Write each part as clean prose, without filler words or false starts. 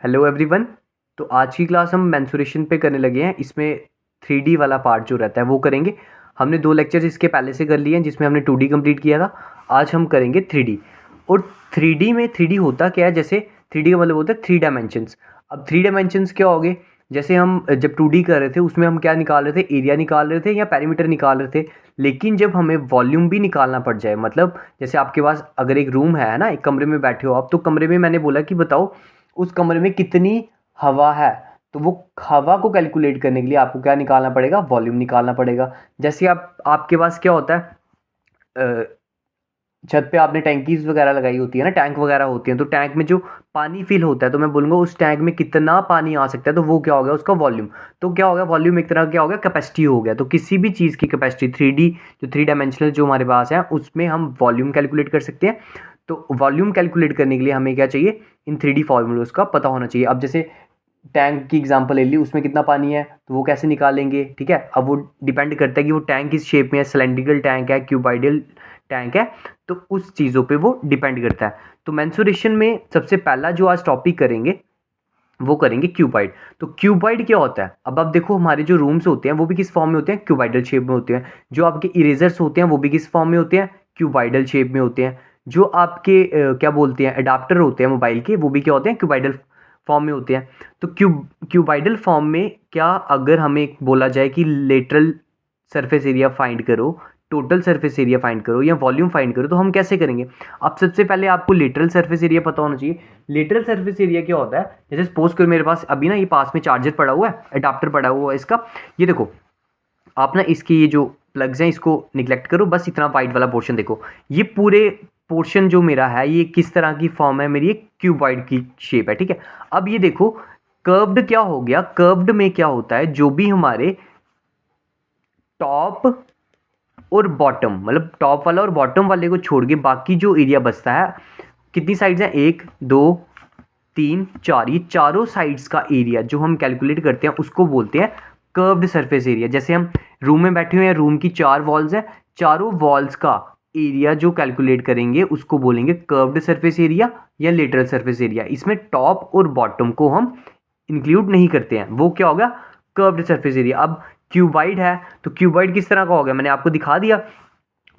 Hello everyone. तो आज की क्लास हम मेंसुरेशन पे करने लगे हैं। इसमें 3D वाला पार्ट जो रहता है वो करेंगे। हमने 2 लेक्चर्स इसके पहले से कर लिए हैं जिसमें हमने 2D कंप्लीट किया था। आज हम करेंगे 3D। और 3D में 3D होता क्या है, जैसे 3D का मतलब होता है 3 डायमेंशंस। अब 3 डायमेंशंस क्या हो गए, जैसे हम जब 2D कर रहे थे उसमें हम क्या निकाल रहे थे, एरिया निकाल रहे थे या पैरीमीटर निकाल रहे थे। लेकिन जब हमें वॉल्यूम भी निकालना पड़ जाए, मतलब जैसे आपके पास अगर एक रूम है ना, एक कमरे में बैठे हो आप, तो कमरे में मैंने बोला कि बताओ उस कमरे में कितनी हवा है। तो वो हवा को कैलकुलेट करने के लिए आपको क्या निकालना पड़ेगा, वॉल्यूम निकालना पड़ेगा। जैसे आप आपके पास क्या होता है, अ, छत पे आपने टैंकीज वगैरह लगाई होती है ना, टैंक वगैरह होती हैं, तो टैंक में जो पानी फिल होता है तो मैं बोलूँगा उस टैंक में कितना पानी आ सकता है, तो वो क्या हो गया उसका वॉल्यूम। तो क्या हो गया, वॉल्यूम एक तरह क्या हो गया, कैपेसिटी हो गया। तो किसी भी चीज़ की कैपेसिटी 3D जो 3 डायमेंशनल जो हमारे पास है उसमें हम वॉल्यूम कैलकुलेट कर सकते हैं। तो वॉल्यूम कैलकुलेट करने के लिए हमें क्या चाहिए, इन 3D फॉर्मूलोज का पता होना चाहिए। अब जैसे टैंक की एग्जांपल ले ली, उसमें कितना पानी है तो वो कैसे निकालेंगे, ठीक है। अब वो डिपेंड करता है कि वो टैंक किस शेप में है, सिलेंड्रिकल टैंक है, क्यूबाइडल टैंक है, तो उस चीज़ों पे वो डिपेंड करता है। तो मेंसुरेशन में सबसे पहला जो आज टॉपिक करेंगे वो करेंगे क्यूबाइड। तो क्यूबाइड क्या होता है, अब आप देखो हमारे जो रूम्स होते हैं वो भी किस फॉर्म में होते हैं, क्यूबाइडल शेप में होते हैं। जो आपके इरेजर्स होते हैं वो भी किस फॉर्म में होते हैं, क्यूबाइडल शेप में होते हैं। जो आपके क्या बोलते हैं अडाप्टर होते हैं मोबाइल के, वो भी क्या होते हैं, क्यूबाइडल फॉर्म में होते हैं। तो क्यूबाइडल फॉर्म में क्या, अगर हमें बोला जाए कि लेटरल सरफेस एरिया फाइंड करो, टोटल सरफेस एरिया फाइंड करो या वॉल्यूम फाइंड करो, तो हम कैसे करेंगे। अब सबसे पहले आपको लेटरल सरफेस एरिया पता होना चाहिए। लेटरल सरफेस एरिया क्या होता है, जैसे सपोज करो मेरे पास अभी ना ये पास में चार्जर पड़ा हुआ है, अडाप्टर पड़ा हुआ है इसका। ये देखो, आप ना इसके ये जो प्लग्स हैं इसको निगलेक्ट करो, बस इतना वाइट वाला पोर्शन देखो। ये पूरे पोर्शन जो मेरा है ये किस तरह की फॉर्म है, मेरी एक क्यूबॉइड की शेप है, ठीक है। अब ये देखो कर्व्ड क्या हो गया, कर्व्ड में क्या होता है, जो भी हमारे टॉप और बॉटम, मतलब टॉप वाला और बॉटम वाले को छोड़ के बाकी जो एरिया बचता है, कितनी साइड्स हैं, 1 2 3 4, ये चारों साइड्स का एरिया जो हम कैलकुलेट करते हैं उसको बोलते हैं कर्व्ड सरफेस एरिया। जैसे हम रूम में बैठे हुए हैं, रूम की 4 वॉल्स हैं, चारों वॉल्स का एरिया जो कैलकुलेट करेंगे उसको बोलेंगे कर्व्ड सरफेस एरिया या लेटरल सरफेस एरिया। इसमें टॉप और बॉटम को हम इंक्लूड नहीं करते हैं, वो क्या होगा, कर्व्ड सरफेस एरिया। अब क्यूबाइड है तो क्यूबाइड किस तरह का हो गया, मैंने आपको दिखा दिया।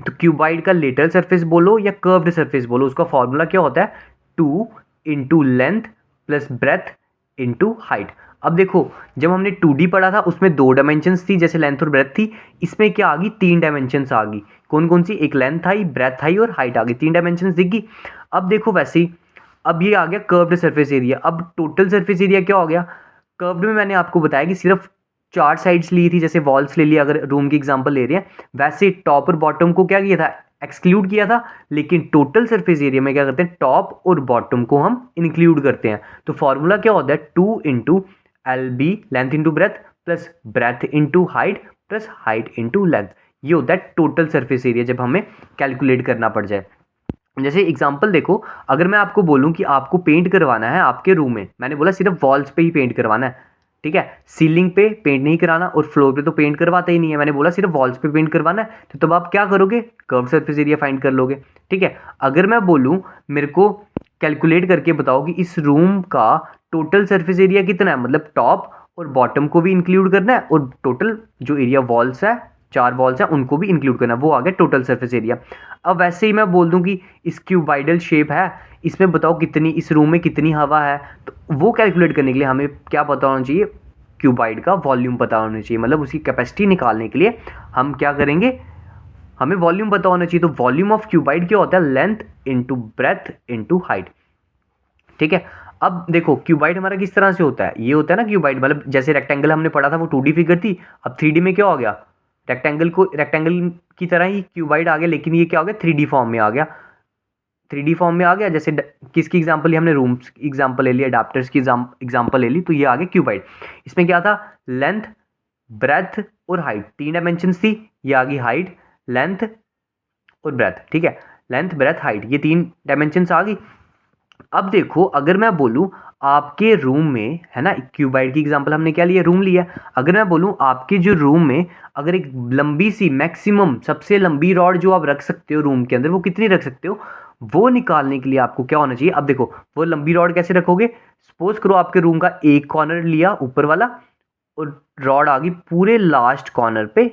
तो क्यूबाइड का लेटरल सरफेस बोलो या कर्व्ड सरफेस बोलो, उसका फॉर्मूला क्या होता है, 2 × length plus breadth into height. अब देखो जब हमने 2D पढ़ा था उसमें 2 डायमेंशंस थी, जैसे लेंथ और ब्रेथ थी। इसमें क्या आ गई, 3 डायमेंशंस आ गई। कौन कौन सी, एक लेंथ आई, ब्रेथ आई और हाइट आ गई, 3 डायमेंशंस दिख गई। अब देखो वैसे ही अब ये आ गया कर्व्ड सरफेस एरिया। अब टोटल सरफेस एरिया क्या हो गया, कर्व्ड में मैंने आपको बताया कि सिर्फ 4 साइड्स ली थी, जैसे वॉल्स ले लिया, अगर रूम की एग्जांपल ले रहे हैं। वैसे टॉप और बॉटम को क्या किया था, एक्सक्लूड किया था। लेकिन टोटल सरफेस एरिया में क्या करते हैं, टॉप और बॉटम को हम इंक्लूड करते हैं। तो फॉर्मूला क्या होता है, 2 × LB length into breath plus breadth into height plus height into length. ये होता है टोटल सरफेस एरिया जब हमें कैलकुलेट करना पड़ जाए। जैसे एग्जांपल देखो, अगर मैं आपको बोलूं कि आपको पेंट करवाना है आपके रूम में, मैंने बोला सिर्फ वॉल्स पे ही पेंट करवाना है, ठीक है, सीलिंग पे पेंट नहीं कराना और फ्लोर पे तो पेंट करवाता ही नहीं है, मैंने बोला सिर्फ वॉल्स पे पेंट करवाना है, तो तब आप क्या करोगे, कर्व सरफेस एरिया फाइंड कर लोगे, ठीक है। अगर मैं बोलूं मेरे को कैलकुलेट करके बताओ कि इस रूम का टोटल सरफेस एरिया कितना है, मतलब टॉप और बॉटम को भी इंक्लूड करना है और टोटल जो एरिया वॉल्स है, 4 वॉल्स हैं उनको भी इंक्लूड करना है, वो आ गया टोटल सरफेस एरिया। अब वैसे ही मैं बोल दूं कि इस क्यूबाइडल शेप है, इसमें बताओ कितनी, इस रूम में कितनी हवा है, तो वो कैलकुलेट करने के लिए हमें क्या पता होना चाहिए, क्यूबाइड का वॉल्यूम पता होना चाहिए। मतलब उसकी कैपेसिटी निकालने के लिए हम क्या करेंगे, हमें वॉल्यूम पता होना चाहिए। तो वॉल्यूम ऑफ क्यूबाइड क्या होता है, length into breath into height, ठीक है। अब देखो क्यूबाइड हमारा किस तरह से होता है, ये होता है ना क्यूबाइड, मतलब जैसे रेक्टेंगल हमने पढ़ा था वो 2D फिगर थी, अब 3D में क्या हो गया, रेक्टेंगल की तरह ही क्यूबाइड आ गया, लेकिन ये क्या हो गया, 3D फॉर्म में आ गया। 3D फॉर्म में आ गया, जैसे किसकी एग्जांपल ली हमने, रूम्स की एग्जांपल ले ली, अडाप्टर्स की एग्जांपल ले ली, तो ये आ गया क्यूबाइड। इसमें क्या था, लेंथ ब्रेथ और हाइट, 3 डायमेंशंस थी, ये आ गई हाइट लेंथ और ब्रेथ, ठीक है। लेंथ ब्रेथ हाइट, ये 3 डायमेंशंस आ गई। अब देखो अगर मैं बोलूं आपके रूम में है ना, क्यूबाइड की एग्जांपल हमने क्या लिया, रूम लिया। अगर मैं बोलूं आपके जो रूम में अगर एक लंबी सी मैक्सिमम सबसे लंबी रॉड जो आप रख सकते हो रूम के अंदर, वो कितनी रख सकते हो, वो निकालने के लिए आपको क्या होना चाहिए, अब देखो वो लंबी रॉड कैसे रखोगे, सपोज करो आपके रूम का एक कॉर्नर लिया ऊपर वाला और रॉड आ गई पूरे लास्ट कॉर्नर पे,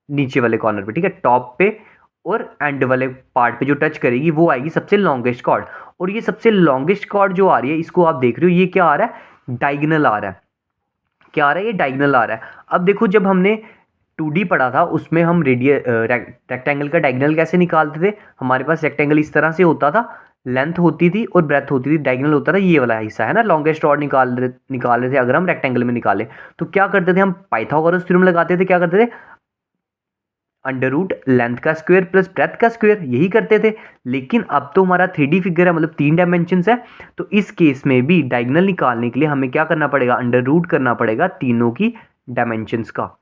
नीचे वाले कॉर्नर पे, ठीक है, टॉप पे और एंड वाले पार्ट पे जो टच करेगी वो आएगी सबसे लॉन्गेस्ट कॉर्ड। और ये सबसे लॉन्गेस्ट कॉर्ड जो आ रही है इसको आप देख रहे हो ये क्या आ रहा है, डायगोनल आ रहा है। क्या आ रहा है, ये डायगोनल आ रहा है। अब देखो जब हमने 2D पढ़ा था उसमें हम रेक्टेंगल का डायगोनल कैसे निकालते थे, हमारे पास रेक्टेंगल इस तरह से होता था, लेंथ होती थी और ब्रेथ होती थी, डायगोनल होता था ये वाला हिस्सा है ना, लॉन्गेस्ट रॉड निकाल रहे थे अगर हम रेक्टेंगल में निकाले तो क्या करते थे हम, पाइथागोरस थ्योरम लगाते थे, क्या करते थे, अंडर रूट लेंथ का स्क्वायर प्लस ब्रेथ का स्क्वायर, यही करते थे। लेकिन अब तो हमारा 3D फिगर है, मतलब 3 डायमेंशन है, तो इस केस में भी डायगोनल निकालने के लिए हमें क्या करना पड़ेगा, अंडर रूट करना पड़ेगा तीनों की डायमेंशंस का,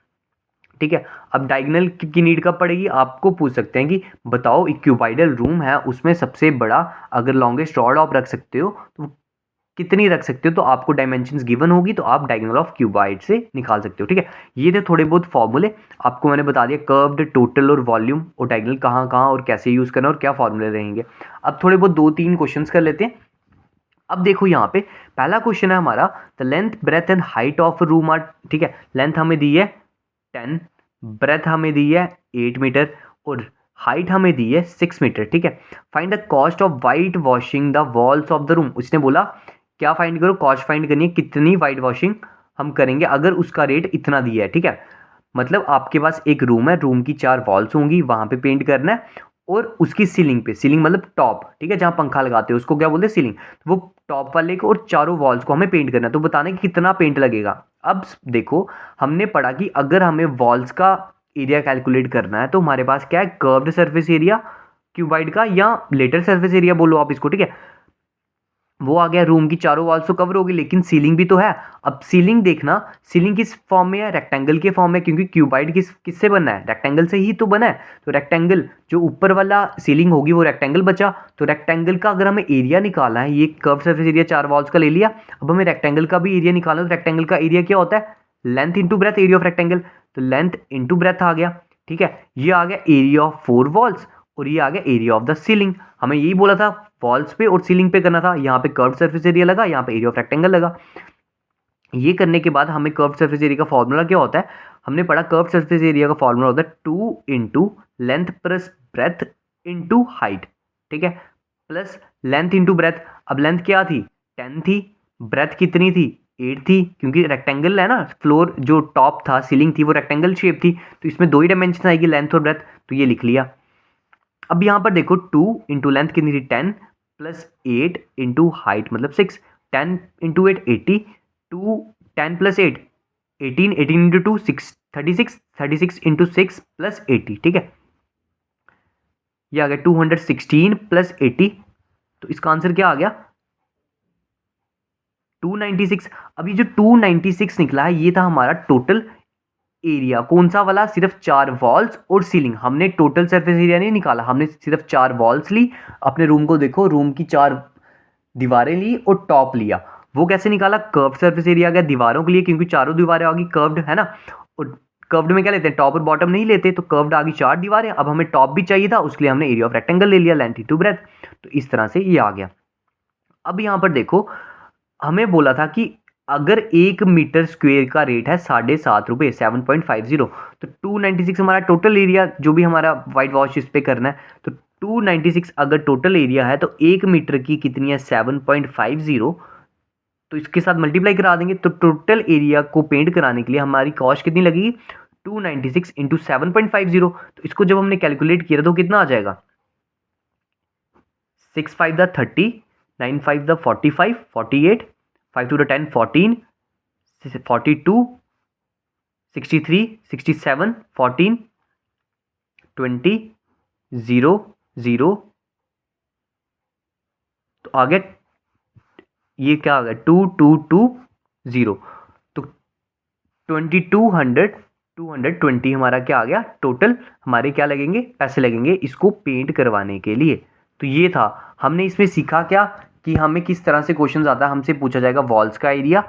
ठीक है। अब डायगोनल की नीड कब पड़ेगी, आपको पूछ सकते हैं कि बताओ एक क्यूबाइडल रूम है उसमें सबसे बड़ा अगर लॉन्गेस्ट रॉड आप रख सकते हो तो कितनी रख सकते हो, तो आपको डायमेंशंस गिवन होगी तो आप डायगोनल ऑफ क्यूबाइड से निकाल सकते हो, ठीक है। ये थे थोड़े बहुत फॉर्मूले, आपको मैंने बता दिया कर्व्ड, टोटल और वॉल्यूम और डायगोनल कहाँ कहाँ और कैसे यूज़ करना और क्या फॉर्मूले रहेंगे। अब थोड़े बहुत 2-3 क्वेश्चंस कर लेते हैं। अब देखो यहाँ पे पहला क्वेश्चन है हमारा, the length breadth and height of room are, ठीक है, लेंथ हमें दी है 10, ब्रेथ हमें दी है 8 मीटर और हाइट हमें दी है 6 मीटर, ठीक है। Find the cost of white washing the walls of the room, उसने बोला क्या फाइंड करो, कॉस्ट फाइंड करनी है, कितनी वाइट वॉशिंग हम करेंगे अगर उसका रेट इतना दिया है, ठीक है। मतलब आपके पास एक रूम है, रूम की 4 वॉल्स होंगी, वहां पे पेंट करना है और उसकी सीलिंग पे, सीलिंग मतलब टॉप, ठीक है, जहां पंखा लगाते हैं उसको क्या बोलते हैं, सीलिंग, तो वो टॉप वाले को और चारों वॉल्स को हमें पेंट करना है, तो बताना है कि कितना पेंट लगेगा। अब देखो हमने पढ़ा कि अगर हमें वॉल्स का एरिया कैलकुलेट करना है तो हमारे पास क्या है, कर्व्ड सरफेस एरिया क्यूबाइड का या लेटर सरफेस एरिया बोलो आप इसको, ठीक है, वो आ गया, रूम की चारों वॉल्स तो कवर होगी लेकिन सीलिंग भी तो है। अब सीलिंग देखना, सीलिंग किस फॉर्म में है, रेक्टेंगल के फॉर्म में, क्योंकि क्यूबाइड किससे बना है, रेक्टेंगल से ही तो बना है, तो रेक्टेंगल जो ऊपर वाला सीलिंग होगी वो रेक्टेंगल बचा, तो रेक्टेंगल का अगर हमें एरिया निकालना है, ये कर्व सरफेस एरिया 4 वॉल्स का ले लिया, अब हमें रेक्टेंगल का भी एरिया निकालना है, तो रेक्टेंगल का एरिया क्या होता है, length into breath, area of rectangle, तो लेंथ इंटू ब्रेथ आ गया, ठीक है। ये आ गया एरिया ऑफ 4 वॉल्स और ये आ गया एरिया ऑफ द सीलिंग। हमें यही बोला था वॉल्स पे और सीलिंग पे करना था, यहाँ पे कर्व सरफेस एरिया लगा, यहाँ पे एरिया ऑफ रेक्टेंगल लगा। ये करने के बाद हमें कर्व सरफेस एरिया का फॉर्मूला क्या होता है, हमने पढ़ा कर्व सरफेस एरिया का फॉर्मूला होता है 2 into length plus breadth into height, ठीक है, प्लस लेंथ इंटू ब्रेथ। अब लेंथ क्या थी 10 थी, ब्रेथ कितनी थी 8 थी, क्योंकि रेक्टेंगल है ना, फ्लोर जो टॉप था सीलिंग थी वो रेक्टेंगल शेप थी, तो इसमें 2 ही डायमेंशन आएगी, लेंथ और ब्रेथ, तो ये लिख लिया। अब यहाँ पर देखो 2 इंटू लेंथ कितनी थी 10 प्लस 8 इंटू हाइट मतलब 6, 10 into 8 80, 2 10 plus 8 18, 18 into 2 6 36, 36 into 6 plus 80, ठीक है, ये आ गया 216 प्लस 80, तो इसका आंसर क्या आ गया 296। अब ये जो 296 निकला है ये था हमारा टोटल एरिया, कौन सा वाला, सिर्फ 4 वॉल्स और सीलिंग, हमने टोटल सरफेस एरिया नहीं निकाला, हमने सिर्फ 4 वॉल्स ली, अपने रूम को देखो, रूम की 4 दीवारें ली और टॉप लिया, वो कैसे निकाला, कर्व सरफेस एरिया आ गया दीवारों के लिए, क्योंकि चारों दीवारें आ गई कर्व्ड है ना, और कर्व्ड में क्या लेते हैं, टॉप और बॉटम नहीं लेते, तो कर्व्ड आ गई 4 दीवारें, अब हमें टॉप भी चाहिए था, उसके लिए हमने एरिया ऑफ रेक्टेंगल ले लिया, लेंथ इंटू ब्रेथ, तो इस तरह से ये आ गया। अब यहाँ पर देखो हमें बोला था कि अगर 1 मीटर स्क्वेयर का रेट है 7.5 रुपये 7.50, तो 296 हमारा टोटल एरिया जो भी हमारा वाइट वॉश इस पे करना है, तो 296 अगर टोटल एरिया है तो 1 मीटर की कितनी है 7.50, तो इसके साथ मल्टीप्लाई करा देंगे, तो टोटल एरिया को पेंट कराने के लिए हमारी कॉस्ट कितनी लगेगी 296 इंटू 7.50, तो इसको जब हमने कैलकुलेट किया तो कितना आ जाएगा 6 5 द 30, 9 5 द 45, 48, 5 2 द 10 14, 42, 63, 67, 14, 20, 0, 0, तो आ गया, ये क्या आ गया 2220, तो 220 हमारा क्या आ गया टोटल, हमारे क्या लगेंगे पैसे लगेंगे इसको पेंट करवाने के लिए। तो ये था, हमने इसमें सीखा क्या कि हमें किस तरह से क्वेश्चन आता है, हमसे पूछा जाएगा वॉल्स का एरिया,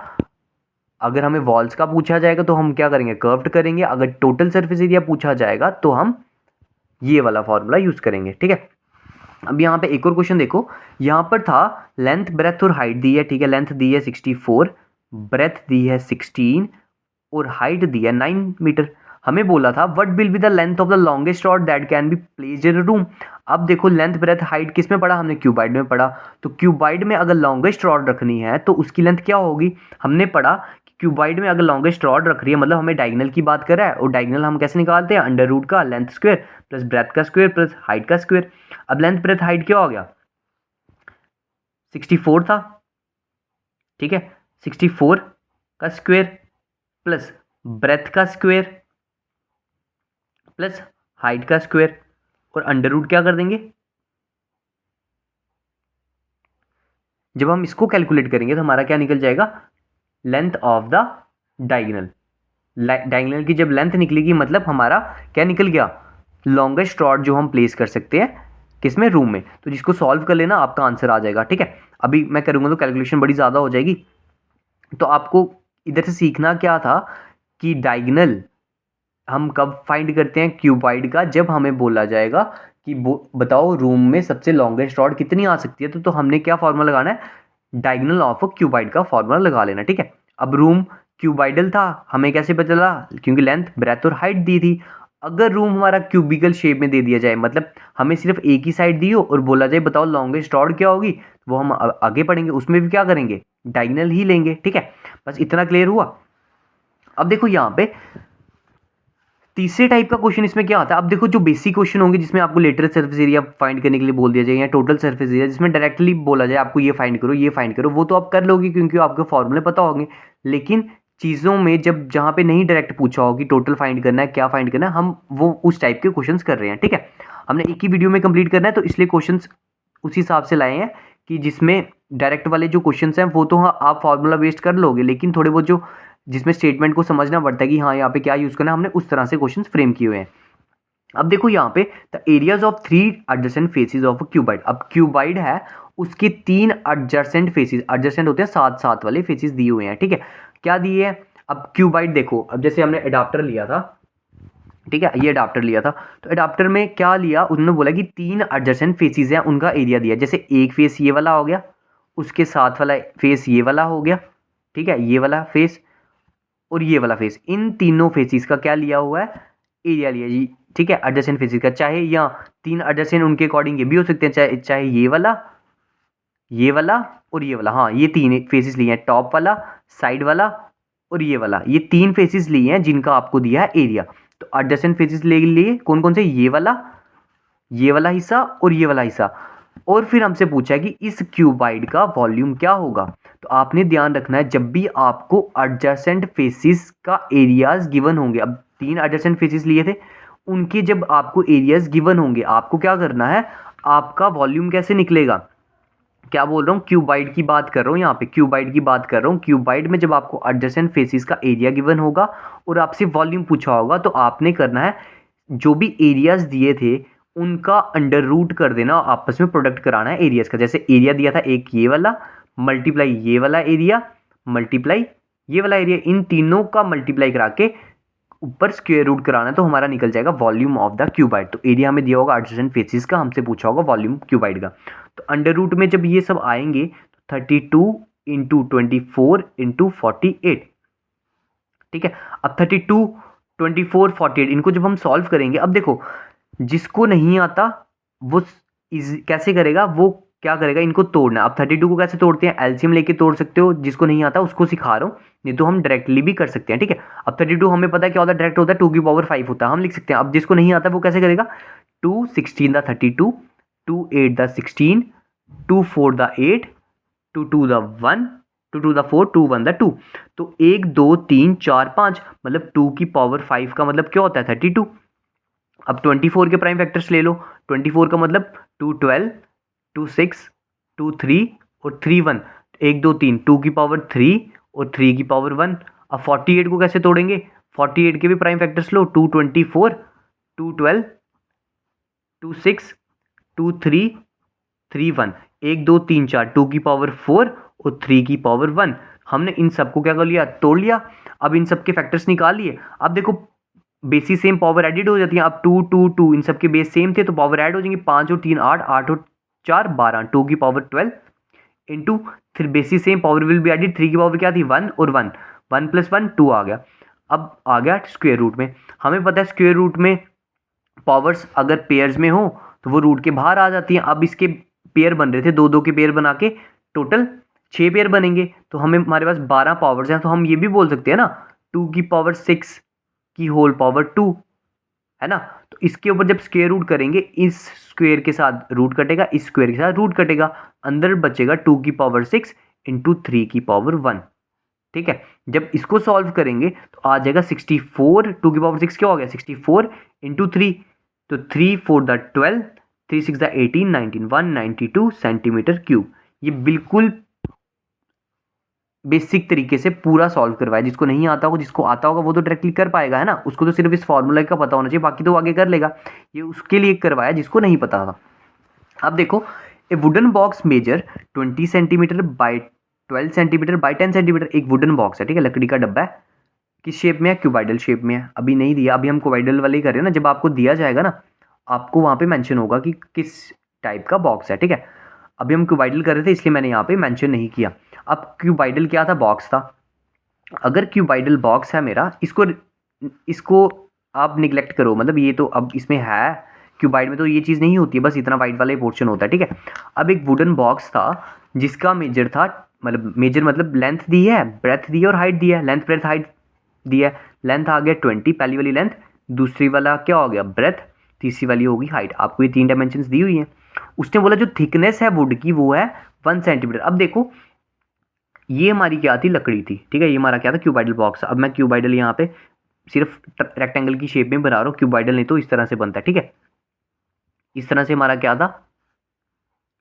अगर हमें वॉल्स का पूछा जाएगा तो हम क्या करेंगे कर्व्ड करेंगे, अगर टोटल सरफेस एरिया पूछा जाएगा तो हम ये वाला फॉर्मूला यूज करेंगे, ठीक है। अब यहाँ पे एक और क्वेश्चन देखो, यहाँ पर था लेंथ ब्रेथ और हाइट दी है, ठीक है, लेंथ दी है 64, ब्रेथ दी है 16 और हाइट दी है 9 मीटर। हमें बोला था what will be the length of the longest rod that can be placed in a room. अब देखो लेंथ ब्रेथ हाइट किस में पढ़ा हमने, क्यूबाइड में पढ़ा। तो क्यूबाइड में अगर लॉन्गेस्ट रॉड रखनी है तो उसकी लेंथ क्या होगी, हमने पढ़ा कि क्यूबाइड में अगर लॉन्गेस्ट रॉड रख रही है मतलब हमें डायगोनल की बात कर रहा है, और डायगोनल हम कैसे निकालते हैं, अंडर रूट का लेंथ स्क्वायर प्लस ब्रेथ का स्क्वायर प्लस हाइट का स्क्वायर। अब लेंथ ब्रेथ हाइट क्या हो गया, 64 था, ठीक है, 64 का स्क्वायर प्लस ब्रेथ का स्क्वायर प्लस हाइट का स्क्वायर और अंडर रूट क्या कर देंगे। जब हम इसको कैलकुलेट करेंगे तो हमारा क्या निकल जाएगा, length of the diagonal. Diagonal की जब लेंथ निकलेगी मतलब हमारा क्या निकल गया, लॉन्गेस्ट रॉड जो हम प्लेस कर सकते हैं किसमें, रूम में। तो जिसको सॉल्व कर लेना आपका आंसर आ जाएगा, ठीक है। अभी मैं करूँगा तो कैलकुलेशन बड़ी ज़्यादा हो जाएगी। तो आपको इधर से सीखना क्या था कि डायगोनल हम कब फाइंड करते हैं क्यूबाइड का, जब हमें बोला जाएगा कि बताओ रूम में सबसे लॉन्गेस्ट रॉड कितनी आ सकती है। तो हमने क्या फॉर्मूला लगाना है, डायगोनल ऑफ क्यूबाइड का फॉर्मूला लगा लेना, ठीक है। अब रूम क्यूबाइडल था, हमें कैसे पता चला, क्योंकि लेंथ ब्रेथ और हाइट दी थी। अगर रूम हमारा क्यूबिकल शेप में दे दिया जाए, मतलब हमें सिर्फ एक ही साइड दी हो और बोला जाए बताओ लॉन्गेस्ट रॉड क्या होगी, वो हम आगे पढ़ेंगे, उसमें भी क्या करेंगे, डायगोनल ही लेंगे, ठीक है। बस इतना क्लियर हुआ। अब देखो यहाँ पे तीसरे टाइप का क्वेश्चन इसमें क्या आता है। अब देखो जो बेसिक क्वेश्चन होंगे जिसमें आपको लेटरल सरफेस एरिया फाइंड करने के लिए बोल दिया जाए या टोटल सरफेस एरिया, जिसमें डायरेक्टली बोला जाए आपको ये फाइंड करो ये फाइंड करो, वो तो आप कर लोगे क्योंकि आपको फॉर्मूले पता होंगे। लेकिन चीज़ों में जब जहाँ पे नहीं डायरेक्ट पूछा हो कि टोटल फाइंड करना है क्या फाइंड करना है, हम वो उस टाइप के क्वेश्चन कर रहे हैं, ठीक है। हमने एक ही वीडियो में कंप्लीट करना है तो इसलिए क्वेश्चन उस हिसाब से लाए हैं कि जिसमें डायरेक्ट वाले जो क्वेश्चन हैं वो तो हाँ आप फॉर्मूला वेस्ट कर लोगे, लेकिन थोड़े बहुत जो जिसमें स्टेटमेंट को समझना पड़ता है कि हाँ यहाँ पे क्या यूज़ करना है, हमने उस तरह से क्वेश्चन फ्रेम किए हुए हैं। अब देखो यहाँ पे the areas of 3 adjacent faces of a cuboid. अब क्यूबाइड है उसके 3 एडजेसेंट फेसेस, एडजेसेंट होते हैं साथ साथ वाले फेसेस दिए हुए हैं, ठीक है। क्या दिए हैं, अब क्यूबाइड देखो, अब जैसे हमने एडाप्टर लिया था, ठीक है, ये अडाप्टर लिया था, तो अडाप्टर में क्या लिया, उन्होंने बोला कि 3 एडजेसेंट फेसेस हैं उनका एरिया दिया। जैसे एक फेस ये वाला हो गया, उसके साथ वाला फेस ये वाला हो गया, ठीक है, ये वाला फेस और ये वाला फेस, इन तीनों फेसिस का क्या लिया हुआ है, एरिया लिया जी, ठीक है, एडजेसेंट फेसिस का। चाहे या 3 एडजेसेंट उनके अकॉर्डिंग ये भी हो सकते हैं, चाहे ये वाला और ये वाला, हाँ ये 3 फेसिस लिए हैं, टॉप वाला, साइड वाला और ये वाला, ये 3 फेसिस लिए हैं जिनका आपको दिया है एरिया। तो एडजेसेंट फेसिस ले लिए कौन कौन से, ये वाला हिस्सा और ये वाला हिस्सा। और फिर हमसे पूछा है कि इस क्यूबाइड का वॉल्यूम क्या होगा। तो आपने ध्यान रखना है जब भी आपको एडजेसेंट फेसिस का एरियाज गिवन होंगे, अब 3 एडजेसेंट फेसिस लिए थे, उनके जब आपको एरियाज गिवन होंगे आपको क्या करना है, आपका वॉल्यूम कैसे निकलेगा, क्या बोल रहा हूँ, क्यूबाइड की बात कर रहा हूँ, यहाँ पे क्यूबाइड की बात कर रहा हूँ। क्यूबाइड में जब आपको एडजेसेंट फेसिस का एरिया गिवन होगा और आपसे वॉल्यूम पूछा होगा तो आपने करना है जो भी एरियाज दिए थे उनका अंडर रूट कर देना, आपस में प्रोडक्ट कराना है एरियाज का। जैसे एरिया दिया था एक ये वाला, मल्टीप्लाई ये वाला एरिया, मल्टीप्लाई ये वाला एरिया, इन तीनों का मल्टीप्लाई करा के ऊपर स्क्वायर रूट कराना है तो हमारा निकल जाएगा वॉल्यूम ऑफ द क्यूबाइड। तो एरिया हमें दिया होगा एडजेसेंट फेसिस का, हमसे पूछा होगा वॉल्यूम क्यूबाइड का। तो अंडर रूट में जब ये सब आएंगे तो 32 इंटू 24 इंटू 48, ठीक है। अब 32 24 48 इनको जब हम सॉल्व करेंगे, अब देखो जिसको नहीं आता वो कैसे करेगा, वो क्या करेगा, इनको तोड़ना। अब 32 को कैसे तोड़ते हैं, एलसीएम लेके तोड़ सकते हो, जिसको नहीं आता उसको सिखा रहा हूँ, नहीं तो हम डायरेक्टली भी कर सकते हैं, ठीक है। अब 32 हमें पता है क्या होता है, डायरेक्ट होता है 2 की पावर 5 होता है, हम लिख सकते हैं। अब जिसको नहीं आता वो कैसे करेगा, 2 16 the 32, 2 8 the 16, 2 4 the 8, 2 2 the 1, 2 2 the 4, 2 1 the 2। तो 1 2 3 4 5 मतलब 2 की पावर 5 का मतलब क्या होता है 32। अब 24 के प्राइम फैक्टर्स ले लो, 24 का मतलब 2 12, 2 6, 2 3 और 3 1, 1 2 3, 2 की पावर 3 और 3 की पावर 1। अब 48 को कैसे तोड़ेंगे, 48 के भी प्राइम फैक्टर्स लो, 2 24, 2 12, 2 6, 2 3, 3 1, 1 2 3 4, 2 की पावर 4 और 3 की पावर 1। हमने इन सबको क्या कर लिया, तोड़ लिया। अब इन सबके फैक्टर्स निकाल लिए। अब देखो बेसिस सेम, पावर एडिड हो जाती है। अब 2 2 2 इन सबके बेस सेम थे तो पावर ऐड हो जाएंगे, 5 और 3 8, 8 और 4 12, 2 की पावर 12 इंटू, फिर basis same power will be added, 3 की पावर क्या थी 1 और 1, 1 + 1 2 आ गया। अब आ गया स्क्वायर रूट में, हमें पता है स्क्वायर रूट में पावर्स अगर पेयर्स में हो तो वो रूट के बाहर आ जाती हैं। अब इसके पेयर बन रहे थे, दो दो के पेयर बना के टोटल 6 पेयर बनेंगे, तो हमें हमारे पास 12 पावर्स हैं, तो हम ये भी बोल सकते हैं ना 2 की पावर 6 की होल पावर 2, है ना। तो इसके ऊपर जब स्क्वायर रूट करेंगे, इस स्क्वायर के साथ रूट कटेगा, इस स्क्वायर के साथ रूट कटेगा, अंदर बचेगा 2 की पावर 6 इंटू 3 की पावर 1। ठीक है, जब इसको सॉल्व करेंगे तो आ जाएगा 64, 2 की पावर 6 क्या हो गया 64 इंटू 3, तो 3 4 द 12, 3 6 द 18 19 192 सेंटीमीटर क्यूब। ये बिल्कुल बेसिक तरीके से पूरा सॉल्व करवाया, जिसको नहीं आता होगा, जिसको आता होगा वो तो डायरेक्टली कर पाएगा, है ना, उसको तो सिर्फ इस फॉर्मूला का पता होना चाहिए, बाकी तो आगे कर लेगा। ये उसके लिए करवाया जिसको नहीं पता था। अब देखो, a wooden box measure 20 centimetre by 12 centimetre by 10 centimetre, एक वुडन बॉक्स है, ठीक है, लकड़ी का डब्बा है, किस शेप में है, क्यूबाइडल शेप में है। अभी नहीं दिया, अभी हम क्यूबाइडल वाले ही कर रहे हैं ना, जब आपको दिया जाएगा ना आपको वहाँ पे मेंशन होगा कि किस टाइप का बॉक्स है, ठीक है। अभी हम क्यूबाइडल कर रहे थे इसलिए मैंने यहाँ पे मेंशन नहीं किया। अब क्यूबाइडल क्या था, बॉक्स था। अगर क्यूबाइडल बॉक्स है मेरा, इसको इसको आप निगलेक्ट करो, मतलब ये तो अब इसमें है, क्यूबाइड में तो ये चीज़ नहीं होती है, बस इतना वाइट वाला ही पोर्शन होता है, ठीक है। अब एक वुडन बॉक्स था जिसका मेजर था, मतलब मेजर मतलब लेंथ दी है, ब्रेथ दी है और हाइट दी है, लेंथ ब्रेथ हाइट दी है। लेंथ आ गया 20, पहली वाली लेंथ, दूसरी वाला क्या हो गया ब्रेथ, तीसरी वाली होगी हाइट। आपको ये 3 डायमेंशंस दी हुई हैं। उसने बोला जो थिकनेस है वुड की वो है 1 सेंटीमीटर। अब देखो ये हमारी क्या थी, लकड़ी थी, ठीक है, ये हमारा क्या था, क्यूबाइडल बॉक्स। अब मैं क्यूबाइडल यहाँ पे सिर्फ रेक्टेंगल की शेप में बना रहा हूँ, क्यूबाइडल नहीं तो इस तरह से बनता है, ठीक है। इस तरह से हमारा क्या था,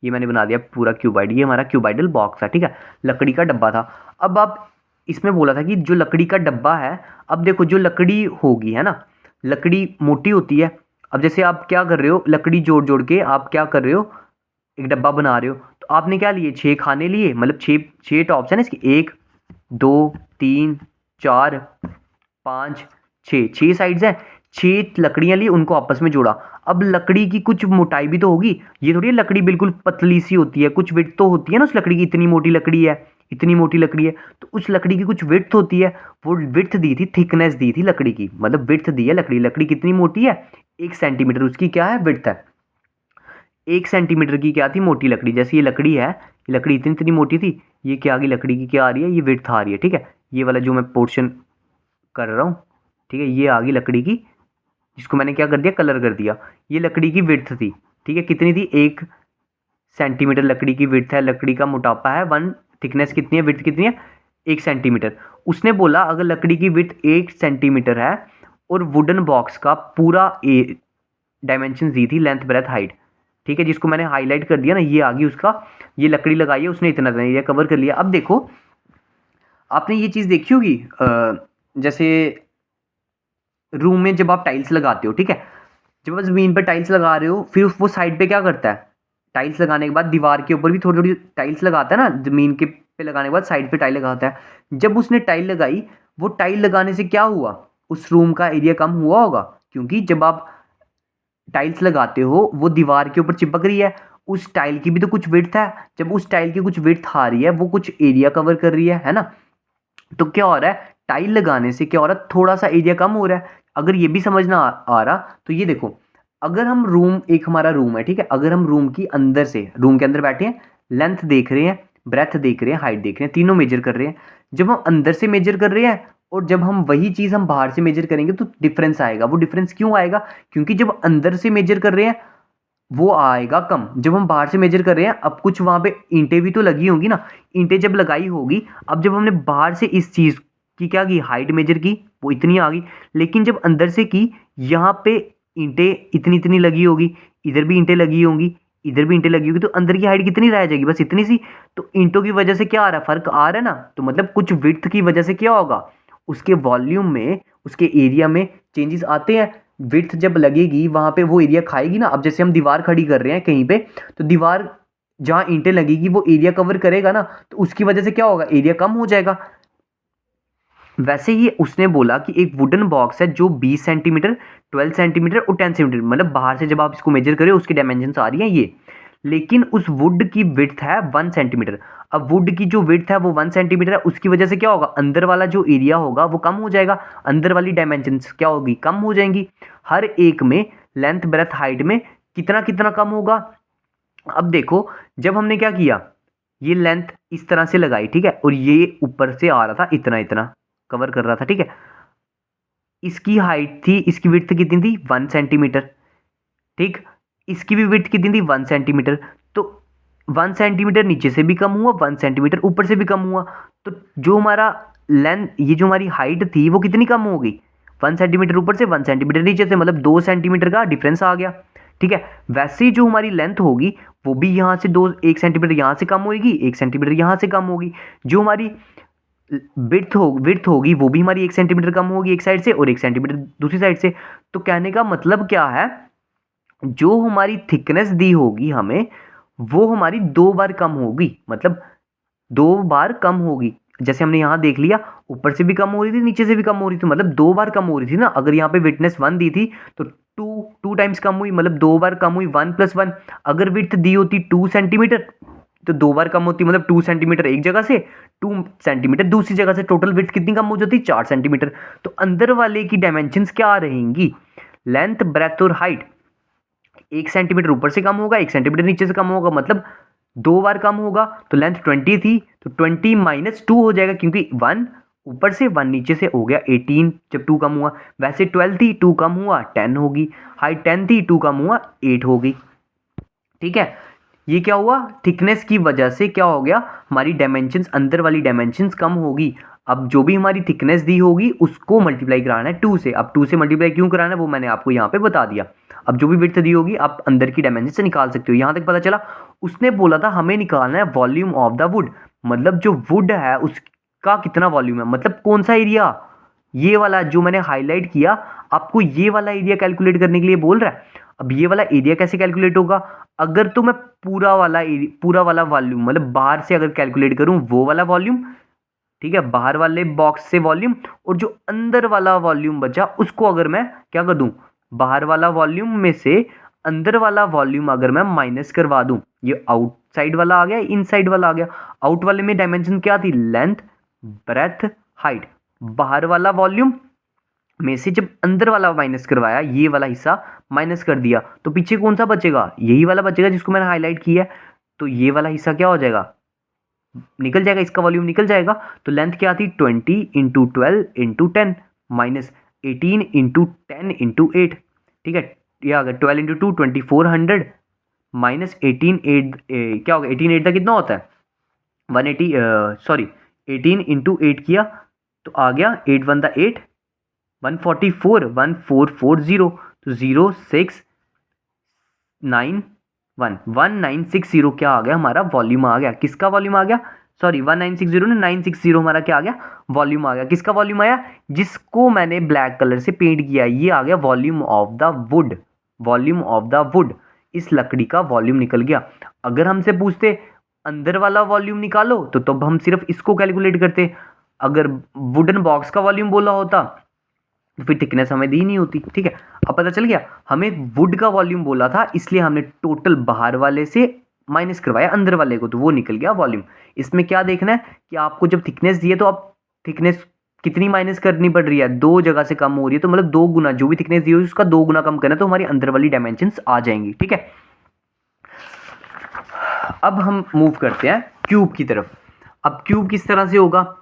ये मैंने बना दिया पूरा क्यूबाइड, ये हमारा क्यूबाइडल बॉक्स है, ठीक है, लकड़ी का डब्बा था। अब आप इसमें बोला था कि जो लकड़ी का डब्बा है, अब देखो जो लकड़ी होगी, है ना, लकड़ी मोटी होती है। अब जैसे आप क्या कर रहे हो, लकड़ी जोड़ जोड़ के आप क्या कर रहे हो, एक डब्बा बना रहे हो, तो आपने क्या लिए, 6 खाने लिए, मतलब 6 टॉप्स है ना इसकी, 1 2 3 4 5 6, 6 साइड्स हैं, 6 लकड़ियां ली, उनको आपस में जोड़ा। अब लकड़ी की कुछ मोटाई भी तो होगी, ये थोड़ी लकड़ी बिल्कुल पतली सी होती है, कुछ विड्थ तो होती है ना उस लकड़ी की, इतनी मोटी लकड़ी है, इतनी मोटी लकड़ी है, तो उस लकड़ी की कुछ विड्थ होती है, वो विड्थ दी थी, थिकनेस दी थी लकड़ी की, मतलब विड्थ दी है लकड़ी, लकड़ी कितनी मोटी है 1 सेंटीमीटर, उसकी क्या है विड्थ है 1 सेंटीमीटर की क्या थी मोटी लकड़ी। जैसे ये लकड़ी है, ये लकड़ी इतनी इतनी मोटी थी, ये क्या आ गई लकड़ी की क्या आ रही है, ये विड्थ आ रही है, ठीक है, ये वाला जो मैं पोर्शन कर रहा हूँ, ठीक है, ये आ गई लकड़ी की, जिसको मैंने क्या कर दिया, कलर कर दिया। ये लकड़ी की विड्थ थी, ठीक है, कितनी थी 1 सेंटीमीटर लकड़ी की विड्थ है, लकड़ी का मोटापा है 1, थिकनेस कितनी है, विड्थ कितनी है 1 सेंटीमीटर। उसने बोला अगर लकड़ी की विड्थ 1 सेंटीमीटर है और वुडन बॉक्स का पूरा डायमेंशन दी थी, लेंथ ब्रेथ हाइट, ठीक है, जिसको मैंने हाईलाइट कर दिया ना, ये आ गई उसका, ये लकड़ी लगाई है उसने, इतना एरिया कवर कर लिया। अब देखो आपने ये चीज़ देखी होगी, जैसे रूम में जब आप टाइल्स लगाते हो, ठीक है, जब आप ज़मीन पर टाइल्स लगा रहे हो, फिर वो साइड पे क्या करता है, टाइल्स लगाने के बाद दीवार के ऊपर भी थोड़ी थोड़ी टाइल्स लगाता है ना, ज़मीन के पे लगाने के बाद साइड पे टाइल लगाता है। जब उसने टाइल लगाई, वो टाइल लगाने से क्या हुआ, उस रूम का एरिया कम हुआ होगा, क्योंकि जब आप टाइल्स लगाते हो वो दीवार के ऊपर चिपक रही है, उस टाइल की भी तो कुछ विड्थ है, जब उस टाइल की कुछ विड्थ आ रही है वो कुछ एरिया कवर कर रही है ना। तो क्या हो रहा है, टाइल लगाने से क्या हो रहा है, थोड़ा सा एरिया कम हो रहा है। अगर ये भी समझना आ रहा तो ये देखो, अगर हम रूम, एक हमारा रूम है, ठीक है, अगर हम रूम की अंदर से, रूम के अंदर बैठे हैं, लेंथ देख रहे हैं, ब्रेथ देख रहे हैं, हाइट देख रहे हैं, तीनों मेजर कर रहे हैं। जब हम अंदर से मेजर कर रहे हैं और जब हम वही चीज़ हम बाहर से मेजर करेंगे तो डिफरेंस आएगा। वो डिफरेंस क्यों आएगा, क्योंकि जब अंदर से मेजर कर रहे हैं वो आएगा कम, जब हम बाहर से मेजर कर रहे हैं, अब कुछ वहाँ पे ईंटें भी तो लगी होंगी ना, ईंटें जब लगाई होगी, अब जब हमने बाहर से इस चीज़ की क्या की, हाइट मेजर की, वो इतनी आ गई, लेकिन जब अंदर से की, यहाँ पे ईंटें इतनी इतनी लगी होगी, इधर भी ईंटें लगी होंगी, इधर भी ईंटें लगी होगी, तो अंदर की हाइट कितनी रह जाएगी, बस इतनी सी। तो ईंटों की वजह से क्या आ रहा है, फर्क आ रहा है ना, तो मतलब कुछ विड्थ की वजह से क्या होगा, उसके वॉल्यूम में, उसके एरिया में चेंजेस आते हैं। विड्थ जब लगेगी वहां पे वो एरिया खाएगी ना। अब जैसे हम दीवार खड़ी कर रहे हैं कहीं पे, तो दीवार जहां ईंटें लगेगी वो एरिया कवर करेगा ना, तो उसकी वजह से क्या होगा, एरिया कम हो जाएगा। वैसे ही उसने बोला कि एक वुडन बॉक्स है जो 20 सेंटीमीटर, 12 सेंटीमीटर और 10 सेंटीमीटर, मतलब बाहर से जब आप इसको मेजर करें उसकी डायमेंशन आ रही हैं ये, लेकिन उस वुड की विड्थ है 1 सेंटीमीटर। अब वुड की जो विड्थ है वो 1 सेंटीमीटर है, उसकी वजह से क्या होगा, अंदर वाला जो एरिया होगा वो कम हो जाएगा, अंदर वाली डायमेंशंस क्या होगी, कम हो जाएंगी। हर एक में लेंथ ब्रेथ हाइट में कितना कितना कम होगा। अब देखो, जब हमने क्या किया, ये लेंथ इस तरह से लगाई, ठीक है, और ये ऊपर से आ रहा था, इतना इतना कवर कर रहा था, ठीक है। इसकी हाइट थी, इसकी विड्थ कितनी थी, 1 सेंटीमीटर, ठीक। इसकी भी विड्थ कितनी थी, 1 सेंटीमीटर। तो 1 सेंटीमीटर नीचे से भी कम हुआ, 1 सेंटीमीटर ऊपर से भी कम हुआ। तो जो हमारा लेंथ, ये जो हमारी हाइट थी वो कितनी कम हो गई, 1 सेंटीमीटर ऊपर से, 1 सेंटीमीटर नीचे से, मतलब 2 सेंटीमीटर का डिफरेंस आ गया, ठीक है। वैसे ही जो हमारी लेंथ होगी वो भी यहाँ से 1 सेंटीमीटर यहाँ से कम होगी, 1 सेंटीमीटर यहाँ से कम होगी। जो हमारी विड्थ होगी वो भी हमारी 1 सेंटीमीटर कम होगी एक साइड से, और 1 सेंटीमीटर दूसरी साइड से। तो कहने का मतलब क्या है, जो हमारी थिकनेस दी होगी हमें, वो हमारी 2 बार कम होगी, मतलब 2 बार कम होगी। जैसे हमने यहाँ देख लिया, ऊपर से भी कम हो रही थी, नीचे से भी कम हो रही थी, मतलब 2 बार कम हो रही थी ना। अगर यहाँ पे विडनेस 1 दी थी तो टू टाइम्स कम हुई, मतलब 2 बार कम हुई, 1 + 1। अगर विड्थ दी होती 2 सेंटीमीटर तो 2 बार कम होती, मतलब 2 सेंटीमीटर एक जगह से, 2 सेंटीमीटर दूसरी जगह से, टोटल विड्थ कितनी कम हो जाती, 4 सेंटीमीटर। तो अंदर वाले की डायमेंशंस क्या रहेंगी, लेंथ ब्रेथ और हाइट 1 सेंटीमीटर ऊपर से कम होगा, 1 सेंटीमीटर नीचे से कम होगा, मतलब 2 बार कम होगा। तो लेंथ 20 थी तो 20 - 2 हो जाएगा, क्योंकि 1 ऊपर से 1 नीचे से हो गया 18 जब 2 कम हुआ। वैसे 12 थी, 2 कम हुआ 10 होगी। हाइट 10 थी, 2 कम हुआ 8 होगी, ठीक है। ये क्या हुआ, थिकनेस की वजह से क्या हो गया, हमारी डायमेंशंस, अंदर वाली डायमेंशंस कम होगी। अब जो भी हमारी थिकनेस दी होगी उसको मल्टीप्लाई कराना है 2 से। अब 2 से मल्टीप्लाई क्यों कराना है वो मैंने आपको यहाँ पे बता दिया। अब जो भी विड्थ दी होगी आप अंदर की डायमेंशन से निकाल सकते हो। यहाँ तक पता चला। उसने बोला था हमें निकालना है वॉल्यूम ऑफ द वुड, मतलब जो वुड है उसका कितना वॉल्यूम है, मतलब कौन सा एरिया, ये वाला जो मैंने हाईलाइट किया, आपको ये वाला एरिया कैलकुलेट करने के लिए बोल रहा है। अब ये वाला एरिया कैसे कैलकुलेट होगा, अगर तो मैं पूरा वाला वॉल्यूम, मतलब बाहर से अगर कैलकुलेट करूं वो वाला वॉल्यूम, ठीक है, बाहर वाले बॉक्स से वॉल्यूम, और जो अंदर वाला वॉल्यूम बचा उसको अगर मैं क्या कर दूं, बाहर वाला वॉल्यूम में से अंदर वाला वॉल्यूम अगर मैं माइनस करवा दूं, ये आउटसाइड वाला आ गया, इनसाइड वाला आ गया। आउट वाले में डायमेंशन क्या थी, लेंथ ब्रेथ हाइट। बाहर वाला वॉल्यूम में से जब अंदर वाला माइनस करवाया, ये वाला हिस्सा माइनस कर दिया, तो पीछे कौन सा बचेगा, यही वाला बचेगा जिसको मैंने हाईलाइट किया है। तो ये वाला हिस्सा क्या हो जाएगा, निकल जाएगा, इसका वॉल्यूम निकल जाएगा। तो लेंथ क्या थी, 20 × 12 × 10 माइनस 18 × 10 × 8, ठीक है। ये आ गया 12 × 2 2400 माइनस 18 8 क्या होगा, 18 8 का कितना होता है 180, सॉरी 18 × 8 किया तो आ गया 8 1 8 144 1440, तो 1960 क्या आ गया, हमारा वॉल्यूम आ गया। किसका वॉल्यूम आ गया, सॉरी 1960 ने 960 हमारा क्या आ गया, वॉल्यूम आ गया। किसका वॉल्यूम आया, जिसको मैंने ब्लैक कलर से पेंट किया, ये आ गया volume of the wood. Volume of the wood, इस लकड़ी का वॉल्यूम निकल गया। अगर हमसे पूछते अंदर वाला वॉल्यूम निकालो तो तब हम सिर्फ इसको कैलकुलेट करते। अगर वुडन बॉक्स का वॉल्यूम बोला होता तो फिर थिकनेस हमें दी नहीं होती, ठीक है। अब पता चल गया, हमें वुड का वॉल्यूम बोला था इसलिए हमने टोटल बाहर वाले से माइनस करवाया अंदर वाले को, तो वो निकल गया वॉल्यूम। इसमें क्या देखना है कि आपको जब थिकनेस दी है तो आप थिकनेस कितनी माइनस करनी पड़ रही है, 2 जगह से कम हो रही है, तो मतलब 2 गुना, जो भी थिकनेस दी हुई उसका 2 गुना कम करना, तो हमारी अंदर वाली डायमेंशंस आ जाएंगी, ठीक है। अब हम मूव करते हैं क्यूब की तरफ। अब क्यूब किस तरह से होगा,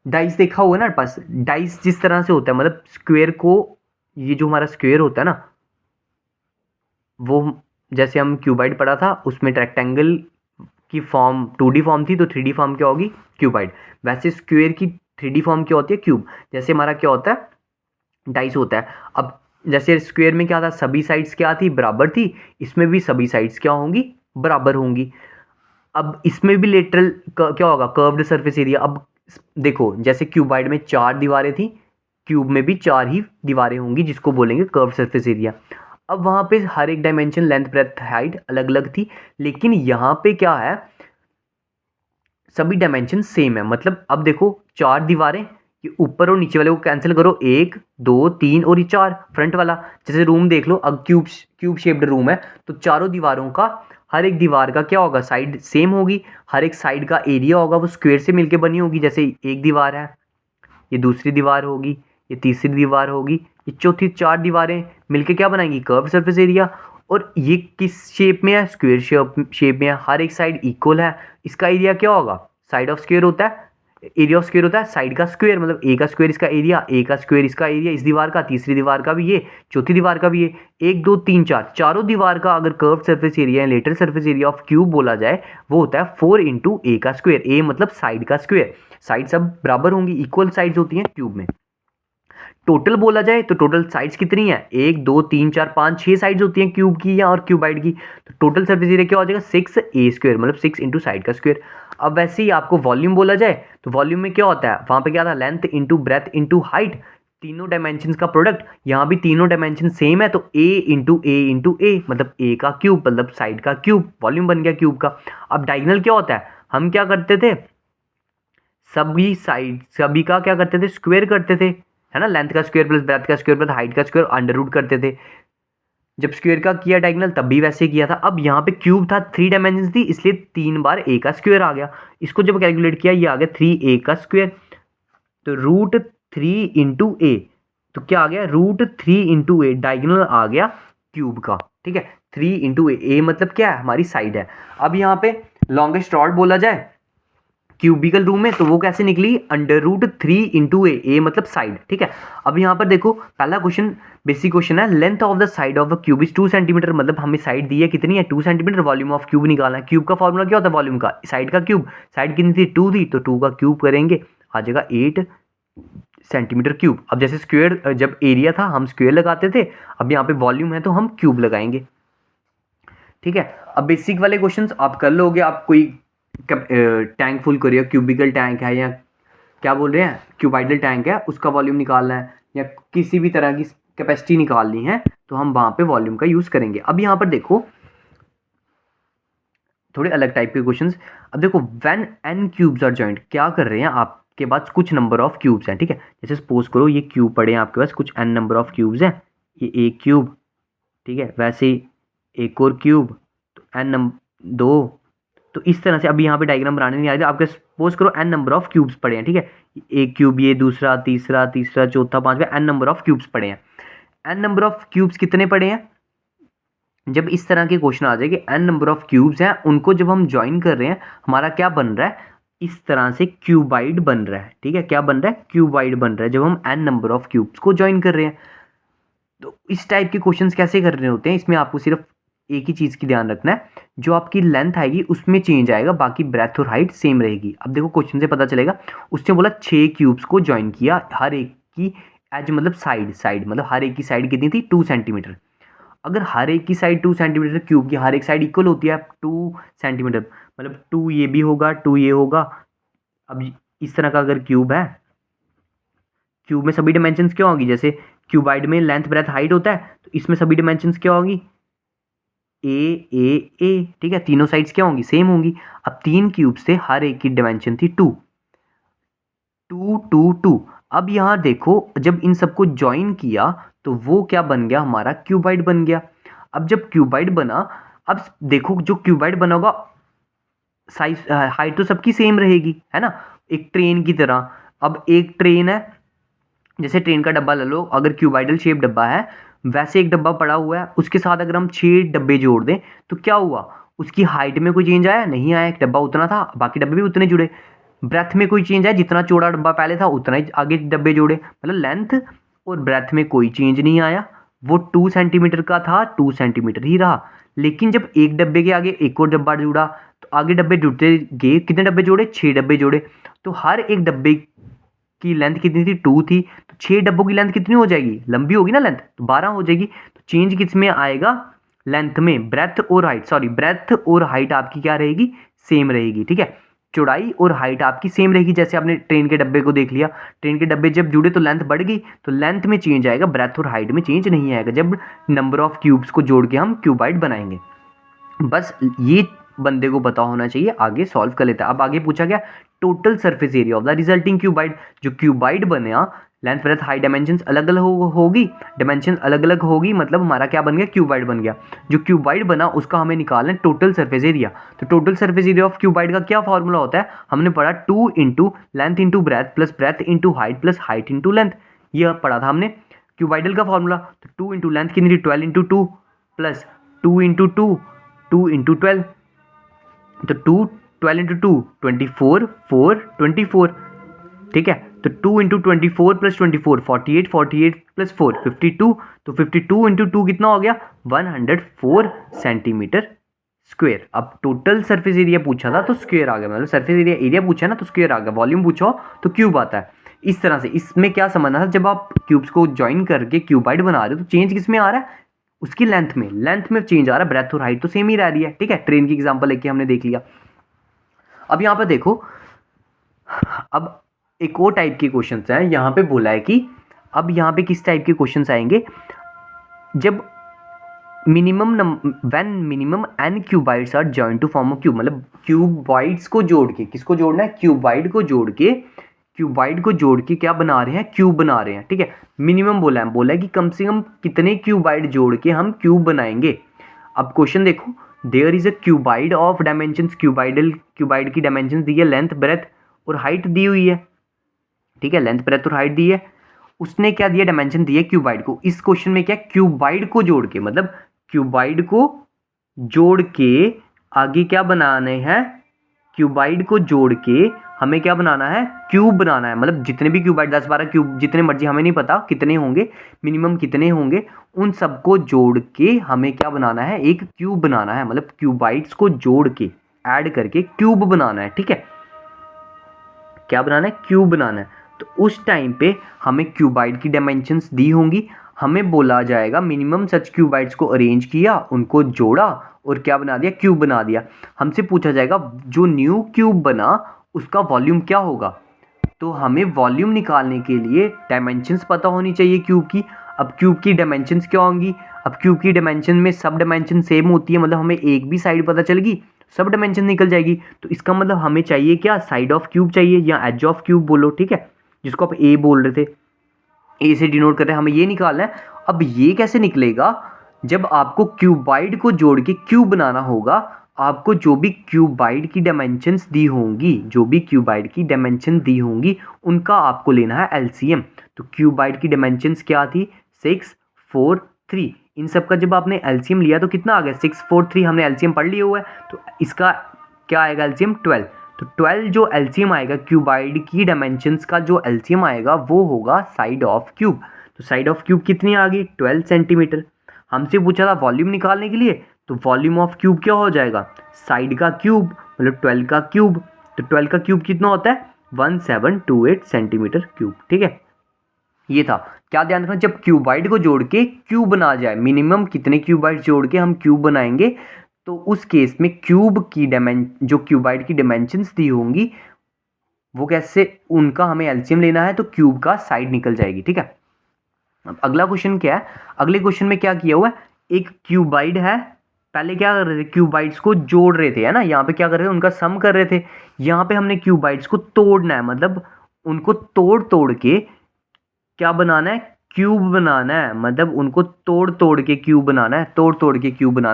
डाइस देखा होगा ना पास, डाइस जिस तरह से होता है, मतलब स्क्वायर को, ये जो हमारा स्क्वायर होता है ना, वो जैसे हम क्यूबाइड पढ़ा था उसमें रेक्टेंगल की फॉर्म 2D फॉर्म थी, तो 3D फॉर्म क्या होगी, क्यूबाइड। वैसे स्क्वायर की 3D फॉर्म क्या होती है, क्यूब। जैसे हमारा क्या होता है, डाइस होता है। अब जैसे स्क्वायर में क्या था, सभी साइड्स क्या थी, बराबर थी, इसमें भी सभी साइड्स क्या होंगी, बराबर होंगी। अब इसमें भी लेटरल क्या होगा, कर्व्ड सरफेस एरिया। अब देखो, जैसे क्यूबाइड में 4 दीवारें थी, क्यूब में भी 4 ही दीवारें होंगी, जिसको बोलेंगे कर्व्ड सरफेस एरिया। अब वहाँ पे हर एक डायमेंशन, लेंथ ब्रेथ हाइट अलग अलग थी, लेकिन यहाँ पे क्या है, सभी डायमेंशन सेम है। मतलब अब देखो 4 दीवारें, ये ऊपर और नीचे वाले को कैंसिल करो, 1 2 3 और ये 4 फ्रंट वाला। जैसे रूम देख लो, अब क्यूब शेप्ड रूम है, तो चारों दीवारों का हर एक दीवार का क्या होगा, साइड सेम होगी, हर एक साइड का एरिया होगा वो स्क्वायर से मिलके बनी होगी। जैसे एक दीवार है, ये दूसरी दीवार होगी, ये तीसरी दीवार होगी, ये चौथी, 4 दीवारें मिलके क्या बनाएंगी, कर्व सरफेस एरिया। और ये किस शेप में है, स्क्वायर शेप में है, हर एक साइड इक्वल है, इसका एरिया क्या होगा, साइड ऑफ स्क्वायर होता है, एरिया ऑफ स्क्वायर होता है साइड का स्क्वायर, मतलब ए का स्क्वायर इसका एरिया, ए का स्क्वायर इसका एरिया, इस दीवार का, तीसरी दीवार का भी ये, चौथी दीवार का भी ये, 1 2 3 4 चारों दीवार का अगर कर्व सरफेस एरिया या lateral surface area of cube बोला जाए वो होता है 4 इंटू ए का स्क्वायर। ए मतलब साइड का स्क्वायर, साइड सब बराबर होंगी, इक्वल साइड्स होती हैं क्यूब में। टोटल बोला जाए तो टोटल साइड्स कितनी है, 1 2 3 4 5 6 साइड्स होती हैं क्यूब की या और क्यूबाइड की। तो टोटल सरफेस एरिया क्या हो जाएगा, 6 ए स्क्वायर, मतलब 6 इंटू साइड का स्क्वायर। अब वैसे ही आपको वॉल्यूम बोला जाए तो वॉल्यूम में क्या होता है, वहां पे क्या था, length into breath into height, तीनों डायमेंशन का प्रोडक्ट। यहाँ भी तीनों डायमेंशन सेम है तो ए इंटू ए मतलब ए का क्यूब, मतलब साइड का क्यूब, वॉल्यूम बन गया क्यूब का। अब डायगोनल क्या होता है, हम क्या करते थे, सभी साइड सभी का क्या करते थे, स्क्वायर करते थे, है ना, लेंथ का स्क्वायर प्लस ब्रेथ का स्क्वायर प्लस हाइट का स्क्वायर, अंडर रूट करते थे। जब स्क्वायर का किया डायगोनल तब भी वैसे किया था। अब यहाँ पे क्यूब था, 3 डायमेंशन थी, इसलिए 3 बार ए का स्क्वायर आ गया। इसको जब कैलकुलेट किया ये आ गया 3 ए का स्क्वायर, तो रूट 3 इंटू ए, तो क्या आ गया, रूट 3 इंटू ए, डायगोनल आ गया क्यूब का, ठीक है। 3 इंटू ए मतलब क्या है, हमारी साइड है। अब यहाँ पे लॉन्गेस्ट रॉड बोला जाए क्यूबिकल रूम में तो वो कैसे निकली, अंडर रूट 3 इंटू ए मतलब साइड, ठीक है। अब यहाँ पर देखो पहला क्वेश्चन बेसिक क्वेश्चन है, length of the side of a cube is 2 centimetre, मतलब हमें साइड दी है कितनी है, 2 सेंटीमीटर। वॉल्यूम ऑफ क्यूब निकालना है, क्यूब का फॉर्मूला क्या होता है वॉल्यूम का, साइड का क्यूब, साइड कितनी थी 2 थी, तो 2 का क्यूब करेंगे आ जाएगा 8 सेंटीमीटर क्यूब। अब जैसे स्क्वायर जब एरिया था हम स्क्वायर लगाते थे, अब यहाँ पे वॉल्यूम है तो हम क्यूब लगाएंगे, ठीक है। अब बेसिक वाले क्वेश्चंस आप कर लोगे, आप कोई टैंक फुल करिए, क्यूबिकल टैंक है या क्या बोल रहे हैं क्यूबाइडल टैंक है, उसका वॉल्यूम निकालना है या किसी भी तरह की कैपेसिटी निकालनी है तो हम वहां पे वॉल्यूम का यूज करेंगे। अब यहाँ पर देखो थोड़े अलग टाइप के क्वेश्चंस। अब देखो when n cubes are joint, क्या कर रहे हैं, आपके पास कुछ नंबर ऑफ क्यूब्स हैं, ठीक है। जैसे सपोज करो ये क्यूब पड़े हैं आपके पास, कुछ n नंबर ऑफ क्यूब्स हैं, ये एक क्यूब, ठीक है, वैसे ही एक और क्यूब, तो n नंबर 2, तो इस तरह से। अभी यहाँ पे डायग्राम बनाने नहीं आ रही, आपके सपोज करो n नंबर ऑफ क्यूब्स पड़े हैं, ठीक है, एक क्यूब, ये दूसरा, तीसरा, चौथा, पांचवा, n नंबर ऑफ क्यूब्स पड़े हैं। n नंबर ऑफ क्यूब्स कितने पड़े हैं, जब इस तरह के क्वेश्चन आ जाए कि n नंबर ऑफ क्यूब्स हैं, उनको जब हम ज्वाइन कर रहे हैं हमारा क्या बन रहा है, इस तरह से क्यूबाइड बन रहा है, ठीक है। क्या बन रहा है, क्यूबाइड बन रहा है जब हम n नंबर ऑफ क्यूब्स को ज्वाइन कर रहे हैं। तो इस टाइप के क्वेश्चंस कैसे कर रहे होते हैं, इसमें आपको सिर्फ एक ही चीज़ की ध्यान रखना है, जो आपकी लेंथ आएगी उसमें चेंज आएगा, बाकी ब्रेथ और हाइट सेम रहेगी। अब देखो क्वेश्चन से पता चलेगा, उसने बोला 6 क्यूब्स को ज्वाइन किया, हर एक की एज मतलब साइड मतलब हर एक की साइड कितनी थी 2 सेंटीमीटर। अगर हर एक की साइड 2 सेंटीमीटर, क्यूब की हर एक साइड इक्वल होती है 2 सेंटीमीटर, मतलब 2 ये भी होगा 2 ये होगा। अब इस तरह का अगर क्यूब है, क्यूब में सभी डिमेंशंस क्या होगी, जैसे क्यूबाइड में लेंथ ब्रेथ हाइट होता है तो इसमें सभी डिमेंशंस क्या होगी, ए, ठीक है, तीनों साइड्स क्या होंगी, सेम होंगी। अब 3 क्यूब्स थे, हर एक की डिमेंशन थी 2 2 2 2। अब यहाँ देखो जब इन सबको ज्वाइन किया तो वो क्या बन गया, हमारा क्यूबाइड बन गया। अब जब क्यूबाइड बना, अब देखो जो क्यूबाइड बना होगा साइज हाइट तो सबकी सेम रहेगी, है ना, एक ट्रेन की तरह। अब एक ट्रेन है, जैसे ट्रेन का डब्बा ले लो, अगर क्यूबाइडल शेप डब्बा है, वैसे एक डब्बा पड़ा हुआ है, उसके साथ अगर हम 6 डब्बे जोड़ दें तो क्या हुआ, उसकी हाइट में कोई चेंज आया, नहीं आया, एक डब्बा उतना था, बाकी डब्बे भी उतने जुड़े। ब्रेथ में कोई चेंज आया, जितना चौड़ा डब्बा पहले था उतना ही आगे डब्बे जोड़े, मतलब लेंथ और ब्रेथ में कोई चेंज नहीं आया, वो 2 सेंटीमीटर का था 2 सेंटीमीटर ही रहा। लेकिन जब एक डब्बे के आगे एक और डब्बा जुड़ा तो आगे डब्बे जुड़ते गए, कितने डब्बे जोड़े, 6 डब्बे जोड़े, तो हर एक डब्बे की लेंथ कितनी थी 2 थी, तो 6 डब्बों की लेंथ कितनी हो जाएगी, लंबी होगी ना लेंथ, तो 12 हो जाएगी। तो चेंज किस में आएगा, लेंथ में, ब्रेथ और हाइट, सॉरी ब्रेथ और हाइट आपकी क्या रहेगी, सेम रहेगी, ठीक है। चौड़ाई और हाइट आपकी सेम रहेगी। जैसे आपने ट्रेन के डब्बे को देख लिया, ट्रेन के डब्बे जब जुड़े तो लेंथ बढ़ गई, तो लेंथ में चेंज आएगा, ब्रेथ और हाइट में चेंज नहीं आएगा जब नंबर ऑफ क्यूब्स को जोड़ के हम क्यूबाइड बनाएंगे। बस ये बंदे को पता होना चाहिए, आगे सॉल्व कर लेता है। अब आगे पूछा गया total surface area of the resulting cuboid, जो क्यूबाइड बना लेंथ ब्रेथ हाइट डायमेंशंस अलग अलग होगी, डायमेंशन अलग अलग होगी, मतलब हमारा क्या बन गया, क्यूबाइड बन गया। जो क्यूबाइड बना उसका हमें निकालना है टोटल सरफेस एरिया। तो total surface area of cuboid का क्या फॉर्मूला होता है, हमने पढ़ा 2 into length into breath plus breadth into height plus height into length, यह पढ़ा था हमने क्यूबाइडल का फॉर्मूला। तो 2 इंटू लेंथ कितनी थी, 12 इंटू 2 प्लस 2 इंटू 2 2 इंटू 12, तो 12 इंटू 2 24 4 24, ठीक है। तो 2 इंटू 24 प्लस 24 48 48 प्लस 4 52, तो 52 इंटू 2 कितना हो गया, 104 सेंटीमीटर स्क्वायर। अब टोटल सरफेस एरिया पूछा था तो स्क्वायर आ गया, मतलब सरफेस एरिया पूछा ना तो स्क्वायर आ गया, वॉल्यूम पूछा हो तो क्यूब आता है। इस तरह से इसमें क्या समझना था, जब आप क्यूब्स को ज्वाइन करके क्यूबाइड बना रहे हो तो चेंज किस में आ रहा है, उसकी लेंथ में चेंज आ रहा है, ब्रेथ और हाइट तो सेम ही रह रही है, ठीक है। ट्रेन की एग्जांपल लेके हमने देख लिया। अब यहाँ पर देखो, अब एक और टाइप के क्वेश्चंस हैं, यहाँ पे बोला है कि अब यहाँ पे किस टाइप के क्वेश्चंस आएंगे, जब when minimum n cuboids are joint to form a cube, मतलब क्यूबाइड्स को जोड़ के, किसको जोड़ना है, क्यूबाइड को जोड़ के क्या बना रहे हैं, क्यूब बना रहे हैं, ठीक है। मिनिमम बोला है कि कम से कम कितने क्यूबाइड जोड़ के हम क्यूब बनाएंगे। अब क्वेश्चन देखो, there is a cuboid of dimensions, cuboid की डायमेंशंस दी है, लेंथ ब्रेथ और हाइट दी हुई है, ठीक है, लेंथ ब्रेथ और हाइट दी है। उसने क्या दिया, डायमेंशन दिया क्यूबाइड को। इस क्वेश्चन में क्या, क्यूबाइड को जोड़ के, मतलब क्यूबाइड को जोड़ के आगे क्या बनाने हैं, क्यूबाइड को जोड़ के हमें क्या बनाना है, क्यूब बनाना है। मतलब जितने भी क्यूबाइड 10 12 क्यूब जितने मर्जी, हमें नहीं पता कितने होंगे, मिनिमम कितने होंगे, उन सबको जोड़ के हमें क्या बनाना है, एक क्यूब बनाना है। मतलब क्यूबाइड्स को जोड़ के ऐड करके क्यूब बनाना है, ठीक है। क्या बनाना है, क्यूब बनाना है। तो उस टाइम पे हमें क्यूबाइड की डायमेंशंस दी होंगी, हमें बोला जाएगा मिनिमम सच क्यूबाइड्स को अरेंज किया, उनको जोड़ा और क्या बना दिया, क्यूब बना दिया। हमसे पूछा जाएगा जो न्यू क्यूब बना उसका वॉल्यूम क्या होगा। तो हमें वॉल्यूम निकालने के लिए डायमेंशंस पता होनी चाहिए क्यूब की। अब क्यूब की डायमेंशंस क्या होंगी, अब क्यूब की डायमेंशन में सब डायमेंशन सेम होती है, मतलब हमें एक भी साइड पता चल गई सब डायमेंशन निकल जाएगी। तो इसका मतलब हमें चाहिए क्या, साइड ऑफ क्यूब चाहिए या एज ऑफ क्यूब बोलो, ठीक है, जिसको आप ए बोल रहे थे, ए से डिनोट कर रहे हैं, हमें ये निकालना है। अब ये कैसे निकलेगा, जब आपको क्यूबाइड को जोड़ के क्यूब बनाना होगा, आपको जो भी क्यूबाइड की डायमेंशंस दी होंगी उनका आपको लेना है एलसीएम। तो क्यूबाइड की डायमेंशंस क्या थी, 6 4 3, इन सब का जब आपने एलसीएम लिया तो कितना आ गया, 6 4 3, हमने एलसीएम पढ़ लिया हुआ है। तो इसका क्या आएगा एलसीएम, 12। तो 12 जो एलसीएम आएगा, क्यूबाइड की डायमेंशंस का जो एलसीएम आएगा वो होगा साइड ऑफ क्यूब। तो साइड ऑफ क्यूब कितनी आ गई, 12 सेंटीमीटर। हमसे पूछा था वॉल्यूम निकालने के लिए, तो वॉल्यूम ऑफ क्यूब क्या हो जाएगा, साइड का क्यूब, मतलब 12 का क्यूब। तो 12 का क्यूब कितना होता है, 1728 सेंटीमीटर क्यूब, ठीक है। ये था, क्या ध्यान रखना, जब क्यूबाइड को जोड़ के क्यूब बना जाए, मिनिमम कितने क्यूबाइड जोड़ के हम क्यूब बनाएंगे, तो उस केस में क्यूब की जो क्यूबाइड की डायमेंशंस दी होंगी वो कैसे, उनका हमें एलसीएम लेना है, तो क्यूब का साइड निकल जाएगी, ठीक है। अब अगला क्वेश्चन क्या है, अगले क्वेश्चन में क्या किया हुआ है, एक क्यूबाइड है, पहले क्या कर रहे थे, क्यूबाइड्स को जोड़ रहे थे, है ना, यहाँ पे क्या कर रहे थे, उनका सम कर रहे थे। यहाँ पे हमने क्यूबाइड्स को तोड़ना है, मतलब उनको तोड़ तोड़ के क्या बनाना है, क्यूब बनाना है, मतलब उनको तोड़ तोड़ के क्यूब बनाना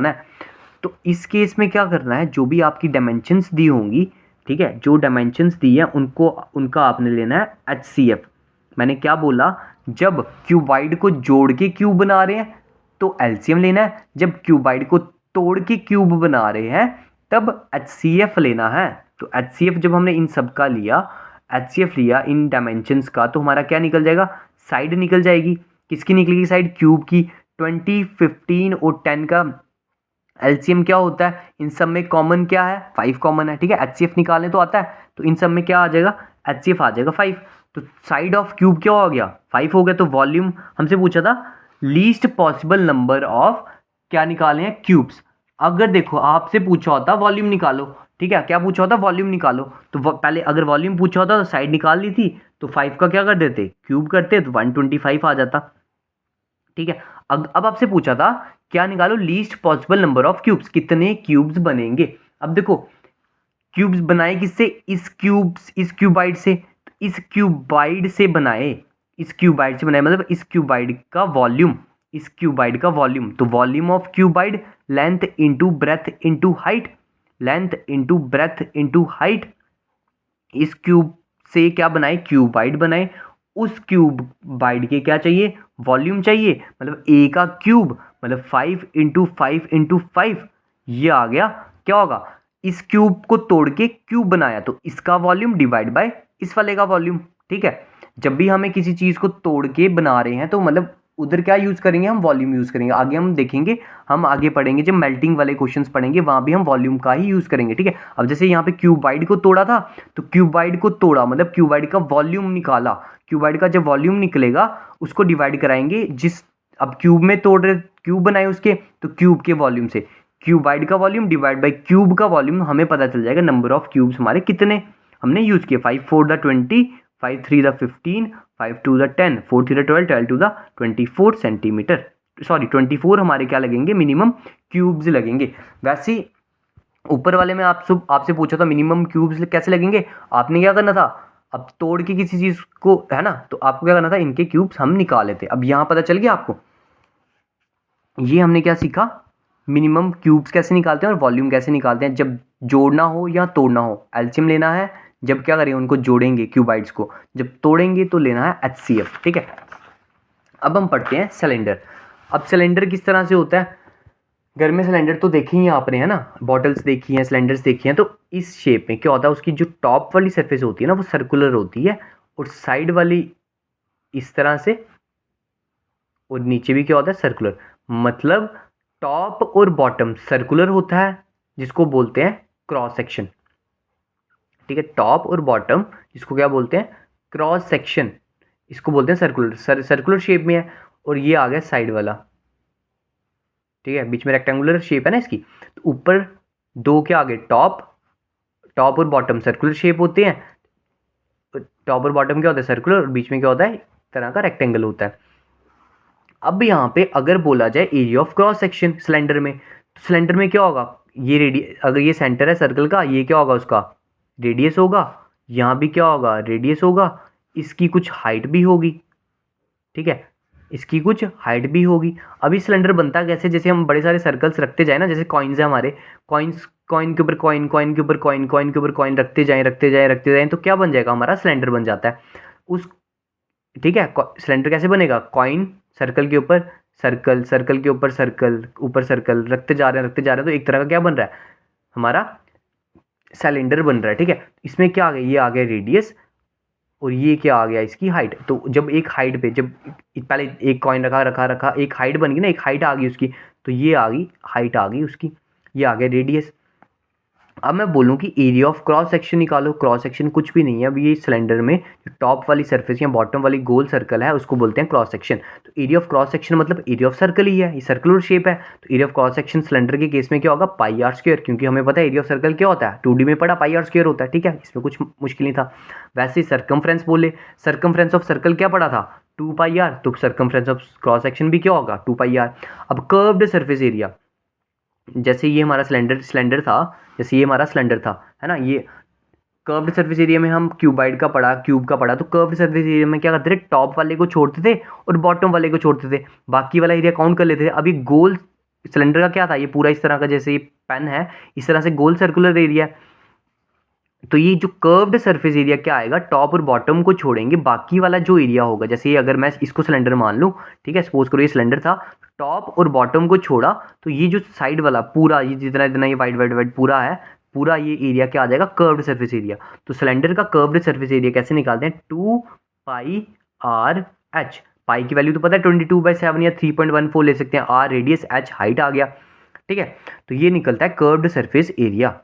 है, तो इस केस में क्या करना है, जो भी आपकी डायमेंशंस दी होंगी, ठीक है, जो डायमेंशंस दी है उनका आपने लेना है एचसीएफ। मैंने क्या बोला, जब क्यूबाइड को जोड़ के क्यूब बना रहे हैं तो एलसीएम लेना है, जब क्यूबाइड को तोड़ के क्यूब बना रहे हैं तब एचसीएफ लेना है। तो एचसीएफ जब हमने इन सब का लिया, एचसीएफ लिया इन डायमेंशंस का, तो हमारा क्या निकल जाएगा, साइड निकल जाएगी। किसकी निकलेगी साइड, क्यूब की। 20 15 और 10 का एलसीएम क्या होता है, इन सब में कॉमन क्या है, 5 कॉमन है, ठीक है। एचसीएफ निकालने तो आता है, तो इन सब में क्या आ जाएगा, एचसीएफ आ जाएगा 5। तो साइड ऑफ क्यूब क्या हो गया, 5 हो गया। तो वॉल्यूम हमसे पूछा था लीस्ट पॉसिबल नंबर ऑफ क्या निकाले हैं, क्यूब्स। अगर देखो आपसे पूछा होता वॉल्यूम निकालो, ठीक है, क्या पूछा होता, वॉल्यूम निकालो, तो पहले अगर वॉल्यूम पूछा होता तो साइड निकाल ली थी, तो 5 का क्या कर देते, क्यूब करते, तो 125 आ जाता, ठीक है। अब आपसे पूछा था क्या निकालो, least possible number of cubes, कितने क्यूब्स बनेंगे। अब देखो क्यूब्स बनाए किससे, इस क्यूबाइड से, तो इस क्यूबाइड से बनाए, इस क्यूबाइड से बनाया मतलब इस क्यूबाइड का वॉल्यूम, इस क्यूबाइड का वॉल्यूम, तो volume of cuboid length into breath into height, length into breath into height. इस क्यूब से क्या बनाए, क्यूबाइड बनाए, उस क्यूबाइड के क्या चाहिए, वॉल्यूम चाहिए, मतलब ए का क्यूब मतलब 5 × 5 × 5, ये आ गया। क्या होगा, इस क्यूब को तोड़ के क्यूब बनाया तो इसका वॉल्यूम डिवाइड बाय इस वाले का वॉल्यूम। ठीक है, जब भी हमें किसी चीज़ को तोड़ के बना रहे हैं तो मतलब उधर क्या यूज़ करेंगे, हम वॉल्यूम यूज़ करेंगे। आगे हम देखेंगे, हम आगे पढ़ेंगे जब मेल्टिंग वाले क्वेश्चंस पढ़ेंगे वहाँ भी हम वॉल्यूम का ही यूज़ करेंगे। ठीक है, अब जैसे यहाँ पे क्यूबाइड को तोड़ा था तो क्यूबाइड को तोड़ा मतलब क्यूबाइड का वॉल्यूम निकाला, क्यूबाइड का जब वॉल्यूम निकलेगा उसको डिवाइड कराएंगे जिस, अब क्यूब में तोड़ रहे, क्यूब बनाए उसके, तो क्यूब के वॉल्यूम से क्यूबाइड का वॉल्यूम डिवाइड बाई क्यूब का वॉल्यूम, हमें पता चल जाएगा नंबर ऑफ क्यूब्स हमारे कितने हमने यूज़ किए। 5 4 the 20, 5 3 the 15, 5 2 the 10, 4 3 the 12, 12 2 the 24 centimetre, sorry 24 हमारे क्या लगेंगे, मिनिमम क्यूब्स लगेंगे। वैसे ही ऊपर वाले में आपसे पूछा था मिनिमम क्यूब्स कैसे लगेंगे, आपने क्या करना था, अब तोड़ के किसी चीज़ को है ना, तो आपको क्या करना था, इनके क्यूब्स हम निकाले थे। अब यहाँ पता चल गया आपको, ये हमने क्या सीखा, मिनिमम क्यूब्स कैसे निकालते हैं और वॉल्यूम कैसे निकालते हैं जब जोड़ना हो या तोड़ना हो। एलसीएम लेना है जब क्या करें, उनको जोड़ेंगे क्यूबाइड्स को, जब तोड़ेंगे तो लेना है HCF। ठीक है, अब हम पढ़ते हैं सिलेंडर। अब सिलेंडर किस तरह से होता है, घर में सिलेंडर तो देखे ही आपने है ना, बॉटल्स देखी हैं, सिलेंडर्स देखी हैं। तो इस शेप में क्या होता है, उसकी जो टॉप वाली सरफेस होती है ना वो सर्कुलर होती है, और साइड वाली इस तरह से, और नीचे भी क्या होता है, सर्कुलर। मतलब टॉप और बॉटम सर्कुलर होता है जिसको बोलते हैं क्रॉस सेक्शन। ठीक है, टॉप और बॉटम जिसको क्या बोलते हैं, क्रॉस सेक्शन, इसको बोलते हैं सर्कुलर। सर्कुलर शेप में है, और ये आ गया साइड वाला। ठीक है, बीच में रेक्टेंगुलर शेप है ना इसकी, तो ऊपर दो क्या आ गए, टॉप, टॉप और बॉटम सर्कुलर शेप होते हैं, टॉप और बॉटम क्या होता है, सर्कुलर, और बीच में क्या होता है, एक तरह का रेक्टेंगल होता है। अब यहाँ पे अगर बोला जाए area of cross section cylinder में, तो सिलेंडर में क्या होगा, ये रेडियस, अगर ये सेंटर है सर्कल का, ये क्या होगा उसका रेडियस होगा, यहाँ भी क्या होगा रेडियस होगा, इसकी कुछ हाइट भी होगी। ठीक है, इसकी कुछ हाइट भी होगी। अभी सिलेंडर बनता कैसे, जैसे हम बड़े सारे सर्कल्स रखते जाए ना, जैसे कॉइन्स है हमारे, कॉइन्स, कॉइन के ऊपर कॉइन, कॉइन के ऊपर कॉइन, कॉइन के ऊपर कॉइन रखते जाएं रखते जाएं रखते जाएं, तो क्या बन जाएगा, हमारा सिलेंडर बन जाता है उस। ठीक है, सिलेंडर कैसे बनेगा, कॉइन सर्कल के ऊपर सर्कल, सर्कल के ऊपर सर्कल, ऊपर सर्कल, रखते जा रहे हैं तो एक तरह का क्या बन रहा है, हमारा सिलेंडर बन रहा है। ठीक है, इसमें क्या आ गया, ये आ गया रेडियस, और ये क्या आ गया, इसकी हाइट। तो जब एक हाइट पे, जब पहले एक कॉइन रखा रखा रखा, एक हाइट बन गई ना, एक हाइट आ गई उसकी, तो ये आ गई हाइट आ गई उसकी, ये आ गया रेडियस। अब मैं बोलूँ कि एरिया ऑफ क्रॉस सेक्शन निकालो, क्रॉस सेक्शन कुछ भी नहीं है। अब ये सिलेंडर में जो टॉप वाली सरफेस या बॉटम वाली गोल सर्कल है उसको बोलते हैं क्रॉस सेक्शन। तो एरिया ऑफ क्रॉस सेक्शन मतलब एरिया ऑफ सर्कल ही है, ये सर्कुलर शेप है। तो area of cross section cylinder के केस में क्या होगा, πr², क्योंकि हमें पता है एरिया ऑफ सर्कल क्या होता है, 2D में पढ़ा πr² होता है। ठीक है, इसमें कुछ मुश्किल नहीं था। वैसे ही सर्कमफ्रेंस बोले, सर्कमफ्रेंस ऑफ सर्कल क्या पढ़ा था, 2πr, तो सर्कमफ्रेंस ऑफ क्रॉस सेक्शन भी क्या होगा, 2πr। अब कर्व्ड सरफेस एरिया, जैसे ये हमारा सिलेंडर था, जैसे ये हमारा सिलेंडर था है ना, ये कर्व्ड सरफेस एरिया में हम क्यूबाइड का पढ़ा, क्यूब का पढ़ा, तो कर्व्ड सरफेस एरिया में क्या करते थे, टॉप वाले को छोड़ते थे और बॉटम वाले को छोड़ते थे, बाकी वाला एरिया काउंट कर लेते थे। अभी गोल सिलेंडर का क्या था, ये पूरा इस तरह का, जैसे ये पेन है इस तरह से गोल सर्कुलर एरिया, तो ये जो कर्व्ड सरफेस एरिया क्या आएगा, टॉप और बॉटम को छोड़ेंगे, बाकी वाला जो एरिया होगा, जैसे ये अगर मैं इसको सिलेंडर मान लूँ, ठीक है, सपोज करो ये सिलेंडर था, टॉप और बॉटम को छोड़ा, तो ये जो साइड वाला पूरा, ये जितना जितना ये वाइड वाइड वाइड पूरा है, पूरा ये एरिया क्या आ जाएगा, कर्व्ड सरफेस एरिया। तो सिलेंडर का कर्व्ड सरफेस एरिया कैसे निकालते हैं, 2πr/h। पाई की वैल्यू तो पता है 22/7 या 3.14 ले सकते हैं, r रेडियस, h हाइट आ गया। ठीक है, तो ये निकलता है कर्व्ड सरफेस एरिया।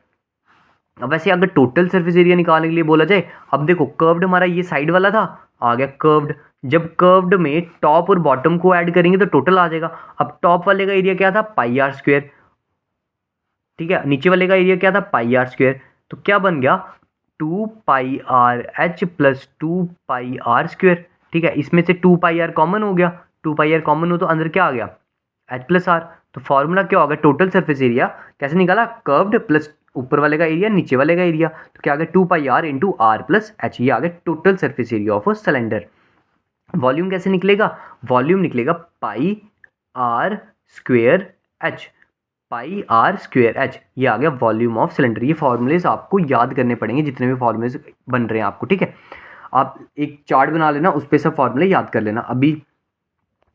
अब वैसे अगर टोटल सरफेस एरिया निकालने के लिए बोला जाए, अब देखो कर्व्ड हमारा ये साइड वाला था, आ गया कर्व्ड, जब कर्व्ड में टॉप और बॉटम को ऐड करेंगे तो टोटल आ जाएगा। अब टॉप वाले का एरिया क्या था, πr², ठीक है, नीचे वाले का एरिया क्या था, πr², तो क्या बन गया, 2πrh प्लस 2πr²। ठीक है, इसमें से 2πr कॉमन हो गया, 2πr कॉमन हो तो अंदर क्या आ गया, h प्लस r। तो फॉर्मूला क्या होगा, टोटल सरफेस एरिया कैसे निकाला, कर्व्ड प्लस ऊपर वाले का एरिया नीचे वाले का एरिया, तो क्या आ गया 2πr × r + h, ये आ गया total surface area of a cylinder. Volume कैसे निकलेगा, वॉल्यूम निकलेगा pi r square h, pi r square h, ये आ गया वॉल्यूम ऑफ सिलेंडर। ये फॉर्मूलेज आपको याद करने पड़ेंगे जितने भी फॉर्मूलेज बन रहे हैं आपको, ठीक है। आप एक चार्ट बना लेना, उस पर सब फॉर्मूले याद कर लेना। अभी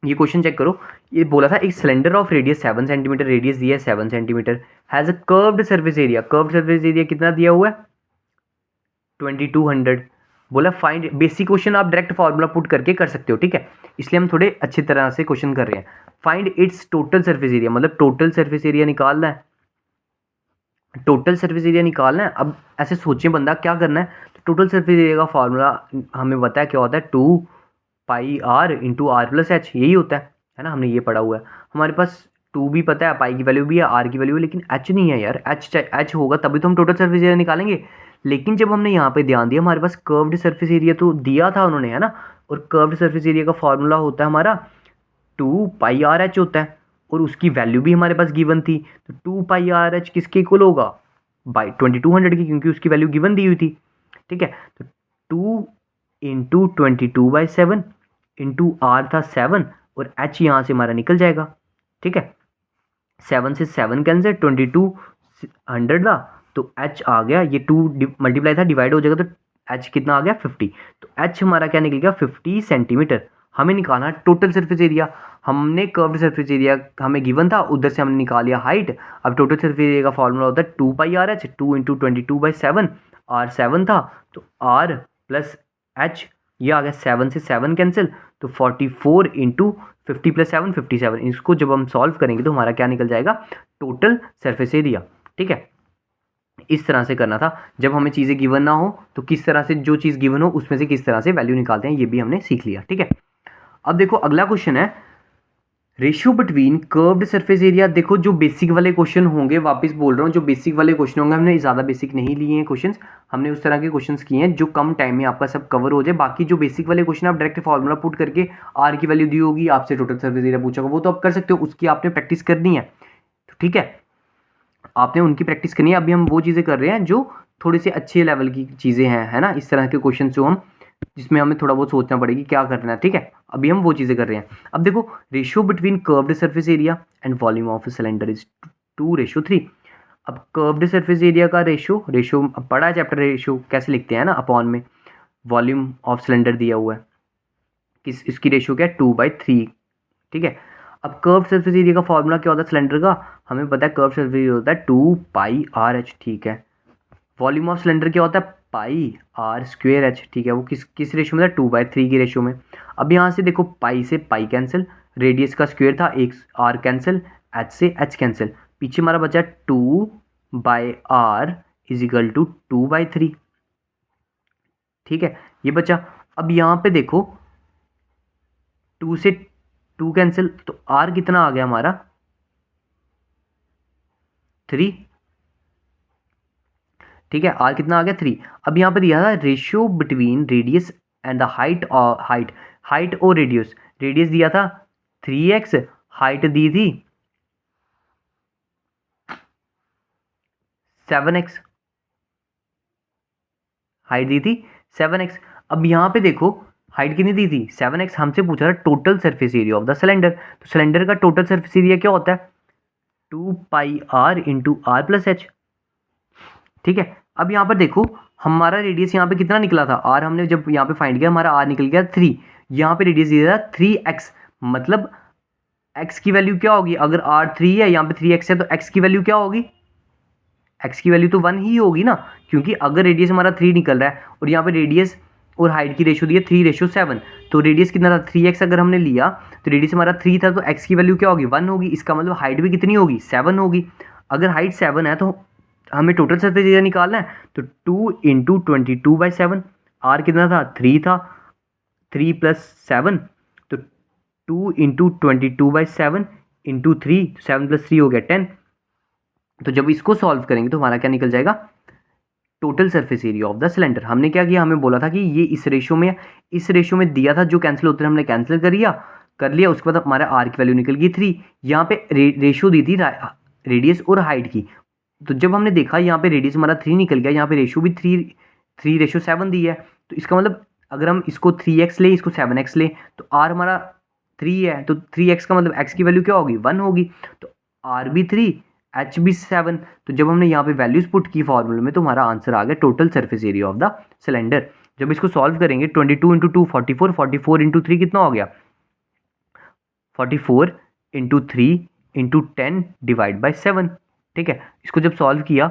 ये क्वेश्चन चेक करो, ये बोला था एक cylinder of radius 7 centimetre, radius दिया है 7 centimetre, has a curved surface area, curved surface area कितना दिया हुआ है 2200। बोला फाइंड, बेसिक क्वेश्चन आप डायरेक्ट फार्मूला पुट करके कर सकते हो, ठीक है, इसलिए हम थोड़े अच्छी तरह से क्वेश्चन कर रहे हैं। Find its total surface area, मतलब टोटल सर्फेस एरिया निकालना है, टोटल सर्फेस एरिया निकालना है। अब ऐसे सोचें बंदा क्या करना है, तो टोटल सर्फेस एरिया का फार्मूला हमें पता है क्या होता है, 2 pi r into r plus h, यही होता है ना, हमने ये पढ़ा हुआ है। हमारे पास 2 भी पता है, पाई की वैल्यू भी है, आर की वैल्यू है, लेकिन एच नहीं है यार। एच होगा तभी तो हम टोटल सर्फेस एरिया निकालेंगे। लेकिन जब हमने यहाँ पे ध्यान दिया, हमारे पास कर्व्ड सर्फेस एरिया तो दिया था उन्होंने, है ना, और कर्व्ड सर्फेस एरिया का फार्मूला होता है हमारा 2 पाई आर एच होता है, और उसकी वैल्यू भी हमारे पास गिवन थी। तो 2 पाई आर एच किसके इक्वल होगा, बाई 2200 की, क्योंकि उसकी वैल्यू गिवन दी हुई थी, ठीक है। तो 2 इंटू 22/7 इंटू आर था 7, और एच यहाँ से हमारा निकल जाएगा, ठीक है। 7 से 7 कैंसिल, 2200 था, तो एच आ गया, ये 2 मल्टीप्लाई था, डिवाइड हो जाएगा, तो एच कितना आ गया 50। तो एच हमारा क्या निकल गया 50 सेंटीमीटर। हमें निकालना टोटल सरफेस एरिया, हमने कर्व्ड सरफेस एरिया हमें गिवन था, उधर से हमने निकाल लिया हाइट। अब टोटल सरफेस एरिया का फॉर्मूला होता है 2 pi R H, 2 into 22/7, are 7 था, तो आर प्लस एच, ये आ गया 7 से 7 कैंसिल, तो 44 इंटू 50 प्लस 7 57। इसको जब हम सॉल्व करेंगे तो हमारा क्या निकल जाएगा, टोटल सरफेस एरिया, ठीक है। इस तरह से करना था, जब हमें चीज़ें गिवन ना हो तो किस तरह से, जो चीज़ गिवन हो उसमें से किस तरह से वैल्यू निकालते हैं, ये भी हमने सीख लिया, ठीक है। अब देखो अगला क्वेश्चन है, ratio between curved surface area. देखो जो बेसिक वाले क्वेश्चन होंगे, वापस बोल रहा हूँ, जो बेसिक वाले क्वेश्चन होंगे, हमने ज़्यादा बेसिक नहीं लिए हैं क्वेश्चंस, हमने उस तरह के क्वेश्चंस किए हैं जो कम टाइम में आपका सब कवर हो जाए। बाकी जो बेसिक वाले क्वेश्चन आप डायरेक्ट फार्मूला पुट करके, आर की वैल्यू दी होगी, आपसे टोटल सरफेस एरिया पूछा होगा, वो तो आप कर सकते हो, उसकी आपने प्रैक्टिस करनी है, तो ठीक है, आपने उनकी प्रैक्टिस करनी है। अभी हम वो चीज़ें कर रहे हैं जो थोड़े से अच्छे लेवल की चीज़ें हैं, है ना, इस तरह के क्वेश्चन जो हम, जिसमें हमें थोड़ा बहुत सोचना पड़ेगी क्या करना है, ठीक है। अभी हम वो चीज़ें कर रहे हैं। अब देखो ratio between curved surface area and volume of cylinder is 2:3। अब कर्व्ड सरफेस एरिया का रेशियो पढ़ा है चैप्टर, रेशियो कैसे लिखते हैं ना, अपॉन में वॉल्यूम ऑफ सिलेंडर दिया हुआ है, इसकी रेशियो क्या है 2/3, ठीक है। अब कर्व सरफेस एरिया का फॉर्मूला क्या होता है सिलेंडर का, हमें पता है कर्व सरफेस एरिया होता है 2 पाई आर एच, ठीक है। वॉल्यूम ऑफ सिलेंडर क्या होता है पाई आर स्क्वेयर एच, ठीक है, वो किस रेशियो में था 2/3 की रेशियो में। अब यहाँ से देखो पाई से पाई कैंसिल, रेडियस का स्क्वेयर था, एक आर कैंसिल, एच से एच कैंसिल, पीछे हमारा बचा 2/r इज इक्वल टू 2/3, ठीक है, ये बचा। अब यहाँ पे देखो 2 से 2 कैंसिल, तो r कितना आ गया हमारा 3, ठीक है, r कितना आ गया 3। अब यहाँ पे दिया था ratio between radius and the height, और हाइट और रेडियस, रेडियस दिया था 3x, हाइट दी थी 7x, हाइट दी थी 7x। अब यहाँ पे देखो हाइट कितनी दी थी 7x, हमसे पूछा था total surface area of the cylinder, तो सिलेंडर का टोटल सरफेस एरिया क्या होता है 2 pi r into r plus h, ठीक है। अब यहाँ पर देखो हमारा रेडियस यहाँ पे कितना निकला था, आर हमने जब यहाँ पे फाइंड किया हमारा आर निकल गया 3, यहाँ पे रेडियस दिया था 3x, मतलब x की वैल्यू क्या होगी, अगर आर 3 है यहाँ पे 3x है, तो x की वैल्यू क्या होगी, x की वैल्यू तो 1 ही होगी ना, क्योंकि अगर रेडियस हमारा 3 निकल रहा है और यहाँ पे रेडियस और हाइट की रेशियो दी है 3:7, तो रेडियस कितना था 3x, अगर हमने लिया तो रेडियस हमारा 3 था, तो x की वैल्यू क्या होगी 1 होगी, इसका मतलब हाइट भी कितनी होगी 7 होगी। अगर हाइट 7 है तो हमें टोटल सरफेस एरिया निकालना है, तो 2 इंटू 22/7, आर कितना था 3 था, 3 प्लस 7, तो 2 इंटू 22/7 इंटू 3, 7 प्लस 3 हो गया 10। तो जब इसको सॉल्व करेंगे तो हमारा क्या निकल जाएगा total surface area of the cylinder. हमने क्या किया, हमें बोला था कि ये इस रेशियो में दिया था, जो कैंसिल होते हैं हमने कैंसिल कर लिया, उसके बाद हमारा आर की वैल्यू निकल गई 3। यहाँ पे रेशियो दी थी रेडियस और हाइट की, तो जब हमने देखा यहाँ पे रेडियस हमारा 3 निकल गया, यहाँ पे रेशियो भी 3:7 दी है, तो इसका मतलब अगर हम इसको 3x ले, इसको 7x ले, तो r हमारा 3 है, तो 3x का मतलब x की वैल्यू क्या होगी, 1 होगी, तो r भी 3, h भी 7। तो जब हमने यहाँ पे वैल्यूज पुट की फॉर्मूले में, तो हमारा आंसर आ गया total surface area of the cylinder. जब इसको सॉल्व करेंगे 22 इंटू 2 44, 44 इंटू 3 कितना हो गया, 44 इंटू 3 इंटू 10 डिवाइड बाई 7। ठीक है, इसको जब सॉल्व किया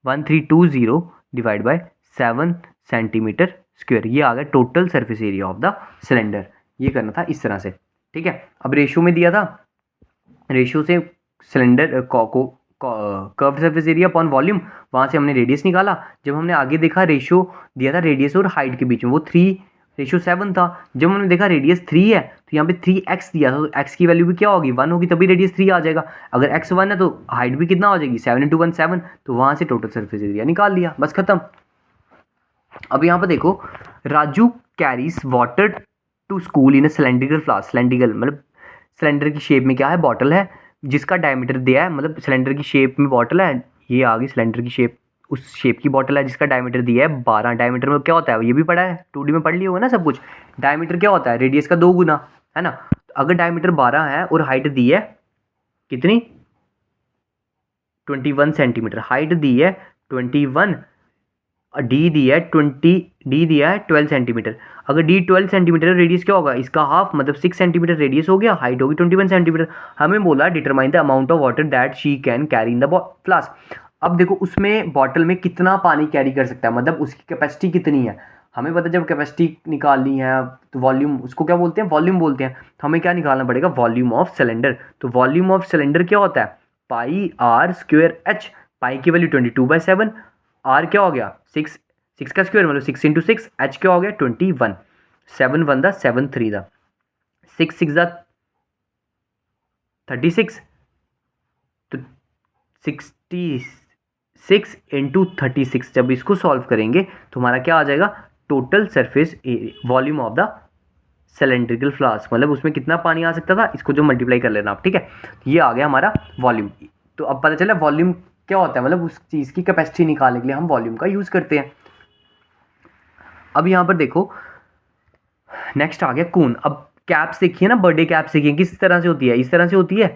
1320 डिवाइड बाई 7 सेंटीमीटर स्क्वायर, ये आ गया total surface area of the cylinder. ये करना था इस तरह से। ठीक है, अब रेशियो में दिया था, रेशियो से सिलेंडर को curved surface area upon volume, वहाँ से हमने रेडियस निकाला। जब हमने आगे देखा रेशियो दिया था रेडियस और हाइट के बीच में, वो 3:7 था। जब हमने देखा रेडियस 3 है, तो यहाँ पे 3x दिया था, तो x की वैल्यू भी क्या होगी, 1 होगी, तभी रेडियस 3 आ जाएगा। अगर x 1 है तो हाइट भी कितना हो जाएगी, 7 इंटू 1 7, तो वहाँ से टोटल सरफेस एरिया निकाल लिया, बस खत्म। अब यहाँ पर देखो, Raju carries water to school in a cylindrical flask. Cylindrical मतलब सिलेंडर की शेप में क्या है, बॉटल है, जिसका डायमीटर दिया है, मतलब सिलेंडर की शेप में बॉटल है, ये आ गई सिलेंडर की शेप, उस शेप की बॉटल है जिसका डायमीटर दिया है 12। डायमीटर में क्या होता है, ये भी पढ़ा है, 2D में पढ़ लिया होगा ना सब कुछ। डायमीटर क्या होता है, रेडियस का 2 गुना, है ना। तो अगर डायमीटर 12 है और हाइट दी है कितनी, 21 सेंटीमीटर, हाइट दी है 21, डी दिया है 12 सेंटीमीटर। अगर डी 12 सेंटीमीटर, रेडियस क्या होगा इसका हाफ, मतलब 6 सेंटीमीटर रेडियस हो गया, हाइट होगी 21 सेंटीमीटर। हमें बोला determine the amount of water that she can carry in the flask. अब देखो उसमें बॉटल में कितना पानी कैरी कर सकता है, मतलब उसकी कैपेसिटी कितनी है। हमें पता जब कैपेसिटी निकालनी है तो वॉल्यूम, उसको क्या बोलते हैं, वॉल्यूम बोलते हैं। तो हमें क्या निकालना पड़ेगा, वॉल्यूम ऑफ सिलेंडर। तो वॉल्यूम ऑफ सिलेंडर क्या होता है, पाई आर स्क्वेयर एच। पाई की वैल्यू 22/7, आर क्या हो गया 6 का स्क्वायर मतलब 6 इंटू 6, एच क्या हो गया 21, 7 1 दा 7 3 दा 6 6 दा 36, तो 66 इंटू 36। जब इसको सॉल्व करेंगे तो हमारा क्या आ जाएगा, total surface volume of the cylindrical flask, मतलब उसमें कितना पानी आ सकता था, इसको जो मल्टीप्लाई कर लेना आप। ठीक है, ये आ गया हमारा वॉल्यूम। तो अब पता चला वॉल्यूम क्या होता है, मतलब उस चीज़ की कैपेसिटी निकालने के लिए हम वॉल्यूम का यूज़ करते हैं। अब यहाँ पर देखो नेक्स्ट आ गया कून। अब कैप्स देखिए ना, बर्थडे कैप्स देखिए किस तरह से होती है, इस तरह से होती है।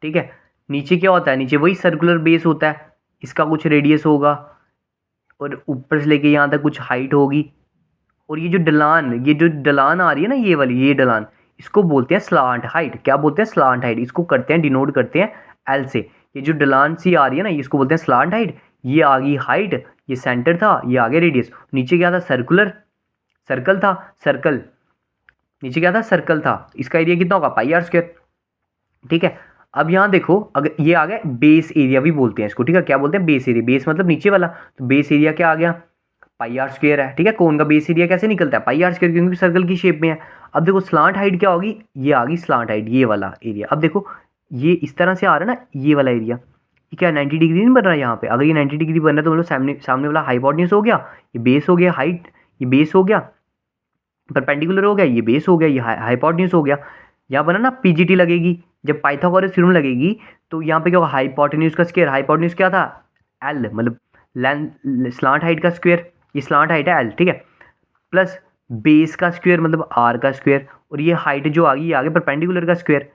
ठीक है, नीचे क्या होता है, नीचे वही सर्कुलर बेस होता है, इसका कुछ रेडियस होगा और ऊपर से लेके यहाँ तक कुछ हाइट होगी। और ये जो ढलान आ रही है ना, ये वाली, ये ढलान, इसको बोलते हैं स्लांट हाइट। क्या बोलते हैं, स्लांट हाइट। इसको करते हैं, डिनोट करते हैं एल से। ये जो ढलान सी आ रही है ना, इसको बोलते हैं स्लांट हाइट। ये आ गई हाइट, ये सेंटर था, ये आ गया रेडियस। नीचे क्या था, सर्कल था, सर्कल नीचे क्या था, सर्कल था। इसका एरिया कितना होगा, पाई आर स्क्वायर। ठीक है, अब यहाँ देखो, अगर ये आ गया बेस एरिया भी बोलते हैं इसको। ठीक है, क्या बोलते हैं, बेस एरिया। बेस मतलब नीचे वाला, तो बेस एरिया क्या आ गया, पाई आर स्क्वायर है। ठीक है, कोन का बेस एरिया कैसे निकलता है, पाई आर स्क्वायर, क्योंकि सर्कल की शेप में है। अब देखो स्लांट हाइट क्या होगी, ये आ गई स्लांट हाइट, ये वाला एरिया। अब देखो ये इस तरह से आ रहा है ना, ये वाला एरिया, ये क्या 90 डिग्री नहीं बन रहा है यहाँ पे। अगर ये 90 डिग्री बन रहा है तो मतलब सामने वाला हाइपोटेन्यूज हो गया, ये बेस हो गया, हाइट ये बेस हो गया, परपेंडिकुलर हो गया, ये बेस हो गया, ये हाइपोटेन्यूज हो गया। यहाँ बना ना पीजीटी लगेगी, जब पाइथागोरस थ्योरम लगेगी तो यहाँ पे क्या होगा, हाइपोटेन्यूज का स्क्वायर। हाइपोटेन्यूज क्या था, एल, मतलब लेंथ, स्लांट हाइट का स्क्वायर, ये स्लांट हाइट है एल। ठीक है, प्लस बेस का स्क्वायर मतलब आर का स्क्वायर, और ये हाइट जो आ गई, ये आ गया परपेंडिकुलर का स्क्वायर।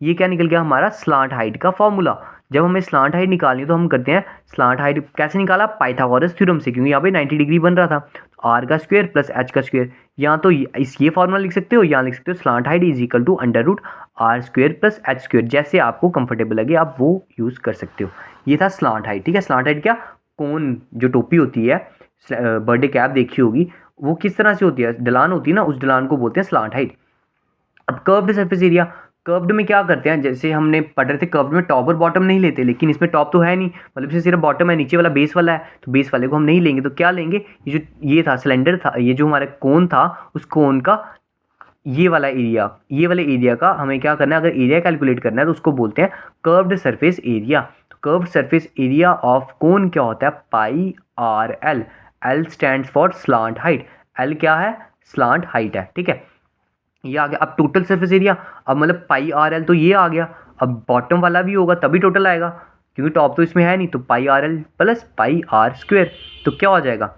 ये क्या निकल गया हमारा, स्लांट हाइट का फॉर्मूला। जब हमें स्लांट हाइट निकालनी है तो हम करते हैं, स्लांट हाइट कैसे निकाला, पाइथागोरस थ्योरम से, क्योंकि यहाँ पे 90 डिग्री बन रहा था। तो आर का स्क्वायर प्लस एच का स्क्वायर, यहाँ तो ये फॉर्मूला लिख सकते हो, यहाँ लिख सकते हो slant height is equal to under root R square plus H square. जैसे आपको कंफर्टेबल लगे आप वो यूज़ कर सकते हो। ये था स्लांट हाइट। ठीक है, स्लांट हाइट क्या, कोन जो टोपी होती है, बर्थडे कैप देखी होगी, वो किस तरह से होती है, ढलान होती है ना, उस ढलान को बोलते हैं स्लांट हाइट। अब कर्व्ड सरफेस एरिया, कर्व्ड में क्या करते हैं, जैसे हमने पढ़ रहे थे कर्व्ड में टॉप और बॉटम नहीं लेते, लेकिन इसमें टॉप तो है नहीं, मतलब इसमें सिर्फ बॉटम है, नीचे वाला बेस वाला है, तो बेस वाले को हम नहीं लेंगे। तो क्या लेंगे, ये था सिलेंडर था, ये जो हमारा कोन था, उस कोन का ये वाला एरिया, ये वाले एरिया का हमें क्या करना है, अगर एरिया कैलकुलेट करना है तो उसको बोलते हैं कर्व्ड सरफेस एरिया। तो curved surface area of cone क्या होता है, pi r l. L stands for slant height, l क्या है, स्लांट हाइट है। ठीक है, ये आ गया। अब टोटल सरफेस एरिया, अब मतलब पाई आर एल, तो ये आ गया। अब बॉटम वाला भी होगा तभी टोटल आएगा, क्योंकि टॉप तो इसमें है नहीं, तो pi r l plus pi r square. तो क्या हो जाएगा,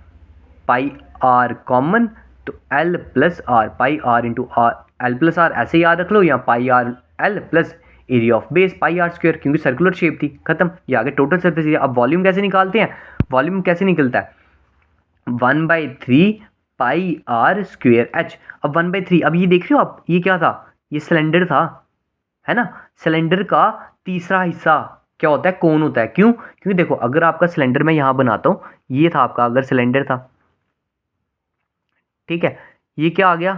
पाई आर कॉमन, तो l plus r, pi r into r, l plus r ऐसे याद रख लो, या pi r l plus area of base pi r square, क्योंकि सर्कुलर शेप थी, खत्म। ये आगे टोटल सरफेस एरिया। अब वॉल्यूम कैसे निकालते हैं, वॉल्यूम कैसे निकलता है, 1/3 पाई आर स्क्वायर एच। अब 1/3, अब ये देख रहे हो आप, ये क्या था, ये सिलेंडर था, है ना। सिलेंडर का तीसरा हिस्सा क्या होता है, कोन होता है। क्यों, क्योंकि देखो अगर आपका सिलेंडर मैं यहाँ बनाता हूँ, ये था आपका अगर सिलेंडर था, ठीक है, ये क्या आ गया,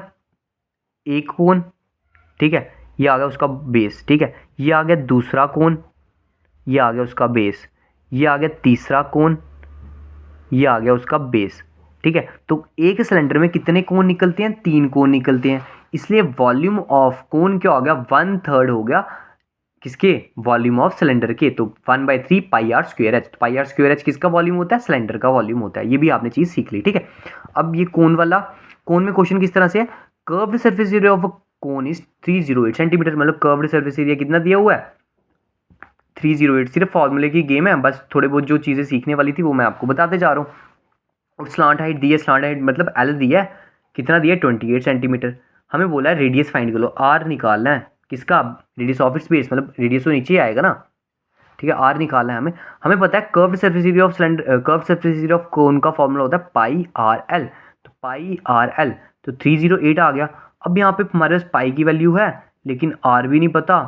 एक कोन, ठीक है, ये आ गया उसका बेस, ठीक है, ये आ गया दूसरा कोन, ये आ गया उसका बेस, ये आ गया तीसरा कोन, ये आ गया उसका बेस, ठीक है। तो एक सिलेंडर में कितने कोन निकलते हैं, 3 कोन निकलते हैं, इसलिए वॉल्यूम ऑफ कोन क्या हो गया, 1/3 हो गया किसके, वॉल्यूम ऑफ सिलेंडर के। तो 1/3 पाई आर स्क्वायर एच, तो पाई आर स्क्वायर एच किसका वॉल्यूम होता है, सिलेंडर का वॉल्यूम होता है। ये भी आपने चीज़ सीख ली, ठीक है। अब ये कोन वाला, कोन में क्वेश्चन किस तरह से है, curved surface area of a cone is 308 centimetre, मतलब कर्व्ड सरफेस एरिया कितना दिया हुआ है, 308। सिर्फ फॉर्मूले की गेम है, बस थोड़े बहुत जो चीज़ें सीखने वाली थी वो मैं आपको बताते जा रहा हूँ। और स्लांट हाइट दी है, स्लांट हाइट मतलब एल दिया है, कितना दिया है, 28 सेंटीमीटर। हमें बोला है रेडियस फाइंड कर लो, आर निकालना है किसका, रेडियस ऑफ इट्स बेस, मतलब रेडियस तो नीचे आएगा ना, ठीक है, आर निकालना है हमें। हमें पता है curved surface area of cylinder, curved surface area of कोन का फॉर्मूला होता है पाई आर एल, तो पाई आर एल, तो 308 आ गया। अब यहाँ पे हमारे पास पाई की वैल्यू है, लेकिन आर भी नहीं पता,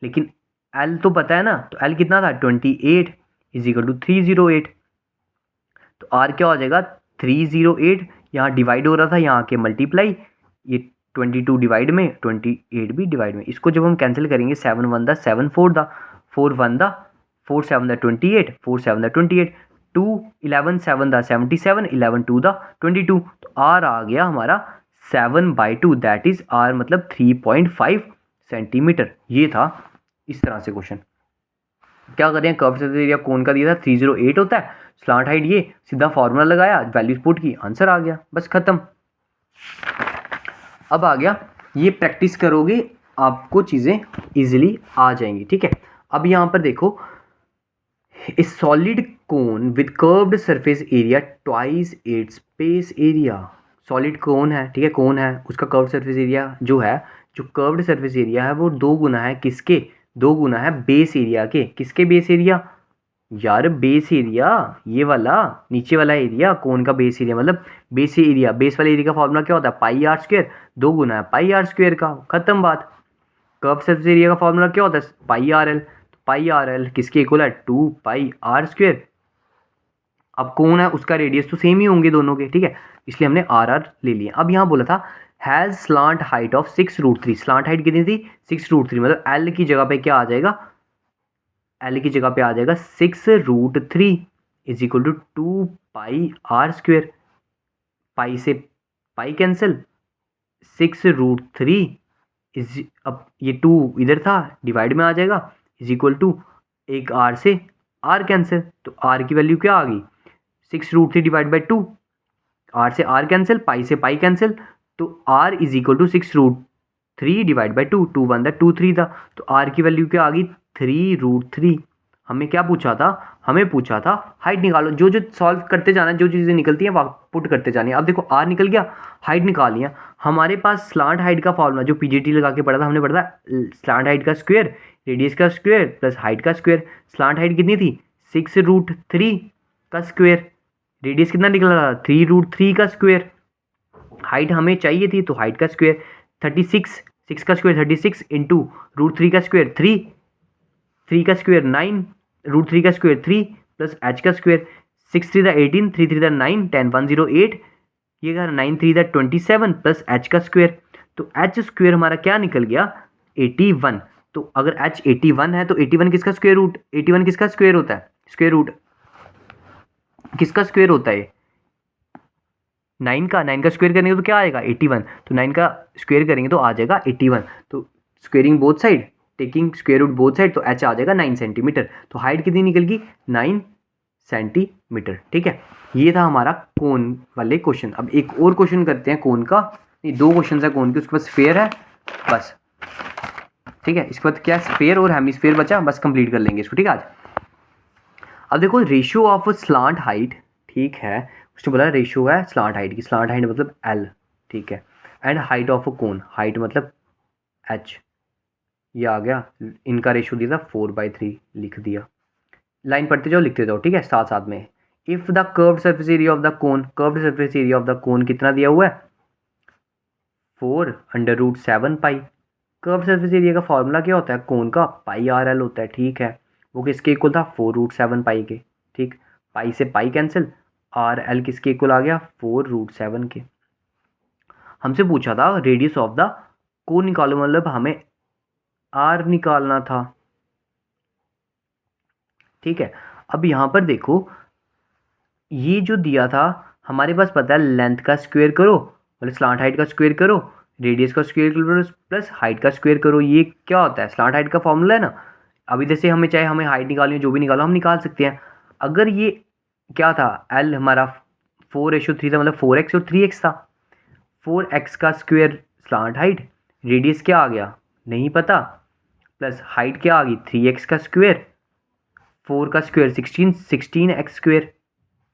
लेकिन एल तो पता है ना, तो एल कितना था, 28 इज इक्वल टू 308। तो आर क्या हो जाएगा, 308, यहाँ डिवाइड हो रहा था, यहाँ के मल्टीप्लाई, ये 22 डिवाइड में, 28 भी डिवाइड में, इसको जब हम कैंसिल करेंगे, 7 1 दा 7 4 दा 4 1 दा 4 7 दा 28, 4 7 दा 28, 2 11 7 दा 77, 11 2 दा 22, तो आर आ गया हमारा 7/2, दैट इज आर मतलब 3.5 सेंटीमीटर। ये था इस तरह से क्वेश्चन। क्या कर रहे हैं, कर्व सरफेस एरिया कोन का दिया था 308 होता है, स्लांट हाइट ये, सीधा फॉर्मूला लगाया, वैल्यूज पुट की, आंसर आ गया, बस खत्म। अब आ गया, ये प्रैक्टिस करोगे आपको चीज़ें इजीली आ जाएंगी, ठीक है। अब यहाँ पर देखो, ए solid cone with curved surface area twice its base area, solid कोन है, ठीक है, कोन है, उसका कर्व्ड सरफेस एरिया जो है, जो कर्व्ड सरफेस एरिया है वो 2 गुना है किसके, 2 गुना है बेस एरिया के, किसके बेस एरिया यार, बेस एरिया, ये वाला नीचे वाला एरिया, कोन का बेस एरिया, मतलब बेस एरिया, बेस वाले एरिया का फॉर्मूला क्या होता है, पाई आर स्क्वायर, 2 गुना है पाई आर स्क्वायर का, खत्म बात। कर्व सरफेस एरिया का फॉर्मूला क्या होता है, पाई आर एल, पाई आर एल किसके इक्वल है, 2 पाई आर स्क्वायर। अब कौन है, उसका रेडियस तो सेम ही होंगे दोनों के, ठीक है, इसलिए हमने आर आर ले लिया। अब यहाँ बोला था has slant height of 6√3, slant height कितनी थी, 6√3, मतलब एल की जगह पे क्या आ जाएगा, एल की जगह पे आ जाएगा 6√3 is equal to 2 pi r square, pi से पाई कैंसिल, 6√3 इज, अब ये 2 इधर था, डिवाइड में आ जाएगा, इज इक्वल टू एक आर से आर कैंसिल, तो आर की वैल्यू क्या आ गई, 6√3 डिवाइड बाई 2, आर से आर कैंसिल, पाई से पाई कैंसिल, तो R is equal to 6√3 divide by 2, 2 1 था 2 3 था, तो आर की वैल्यू क्या आ गई, 3√3। हमें क्या पूछा था, हमें पूछा था हाइट निकालो, जो जो सॉल्व करते जाना है, जो चीज़ें निकलती हैं वहाँ पुट करते जानी है। अब देखो आर निकल गया, हाइट निकाल लिया, हमारे पास स्लांट हाइट का फॉर्मूला जो पीजीटी लगा के पढ़ा था, हमने पढ़ा था स्लांट हाइट का स्क्वायर, रेडियस का स्क्वायर प्लस हाइट का स्क्वायर। स्लांट हाइट कितनी थी, 6√3 का स्क्वायर, रेडियस कितना निकल रहा था, 3√3 का स्क्वायर, हाइट हमें चाहिए थी तो हाइट का स्क्वायर 36, 6 का स्क्वायर 36 इंटू √3 का स्क्वायर 3, 3 का स्क्वायर 9, √3 का स्क्वायर 3 प्लस h का स्क्वायर, 6 3 18, 3 3 9, 10 108, ये 9 3 27 प्लस h का स्क्वायर, तो h स्क्वायर हमारा क्या निकल गया, 81। तो अगर h 81 है तो 81 किसका स्क्वायर रूट, 81 किसका स्क्वायर होता है, स्क्वायर रूट किसका स्क्वायर होता है, 9 का स्क्वायर करेंगे तो क्या आएगा 81, तो 9 का स्क्वायर करेंगे तो आ जाएगा 81, तो squaring both side, taking square root both side, तो h आ जाएगा 9 सेंटीमीटर, तो हाइट कितनी निकल गई 9 सेंटीमीटर, ठीक है। ये था हमारा कोन वाले क्वेश्चन। अब एक और क्वेश्चन करते हैं कोन का, ये 2 क्वेश्चन है कोन के, उसके बाद स्फेयर है बस, ठीक है, इसके बाद क्या स्फेयर और हेमिस्फेयर बचा, बस कंप्लीट कर लेंगे इसको, ठीक है आज। अब देखो रेशियो ऑफ स्लांट हाइट, ठीक है, उसने बोला रेशियो है स्लांट हाइट की, स्लांट हाइट मतलब एल, ठीक है, and height of a cone, height मतलब एच, ये आ गया, इनका रेशियो दिया था 4/3, लिख दिया। लाइन पढ़ते जाओ लिखते जाओ, ठीक है, साथ साथ में। If the curved surface area of the cone, curved surface area of the cone कितना दिया हुआ है 4√7 पाई। कर्व्ड सरफेस एरिया का फॉर्मूला क्या होता है कोन का, पाई आर एल होता है, ठीक है, वो किसके इक्वल था 4√7 पाई के, ठीक, पाई से पाई कैंसिल, आर एल किसके इक्वल आ गया 4√7 के। हमसे पूछा था रेडियस ऑफ द कोन निकालो, मतलब हमें आर निकालना था, ठीक है। अब यहाँ पर देखो ये जो दिया था हमारे पास पता है लेंथ का स्क्वायर करो, मतलब स्लांट हाइट का स्क्वायर करो, रेडियस का स्क्वायर करो प्लस हाइट का स्क्वायर करो, ये क्या होता है स्लांट हाइट का फॉर्मूला है ना। अभी जैसे हमें चाहे हमें हाइट निकालनी हो, जो भी निकालो हम निकाल सकते हैं। अगर ये क्या था एल हमारा 4:3 था, मतलब 4x और 3x था, 4x का स्क्वायर स्लांट हाइट, रेडियस क्या आ गया नहीं पता, प्लस हाइट क्या आ गई 3x का स्क्वायर, 4 का स्क्वायर 16x स्क्वायर,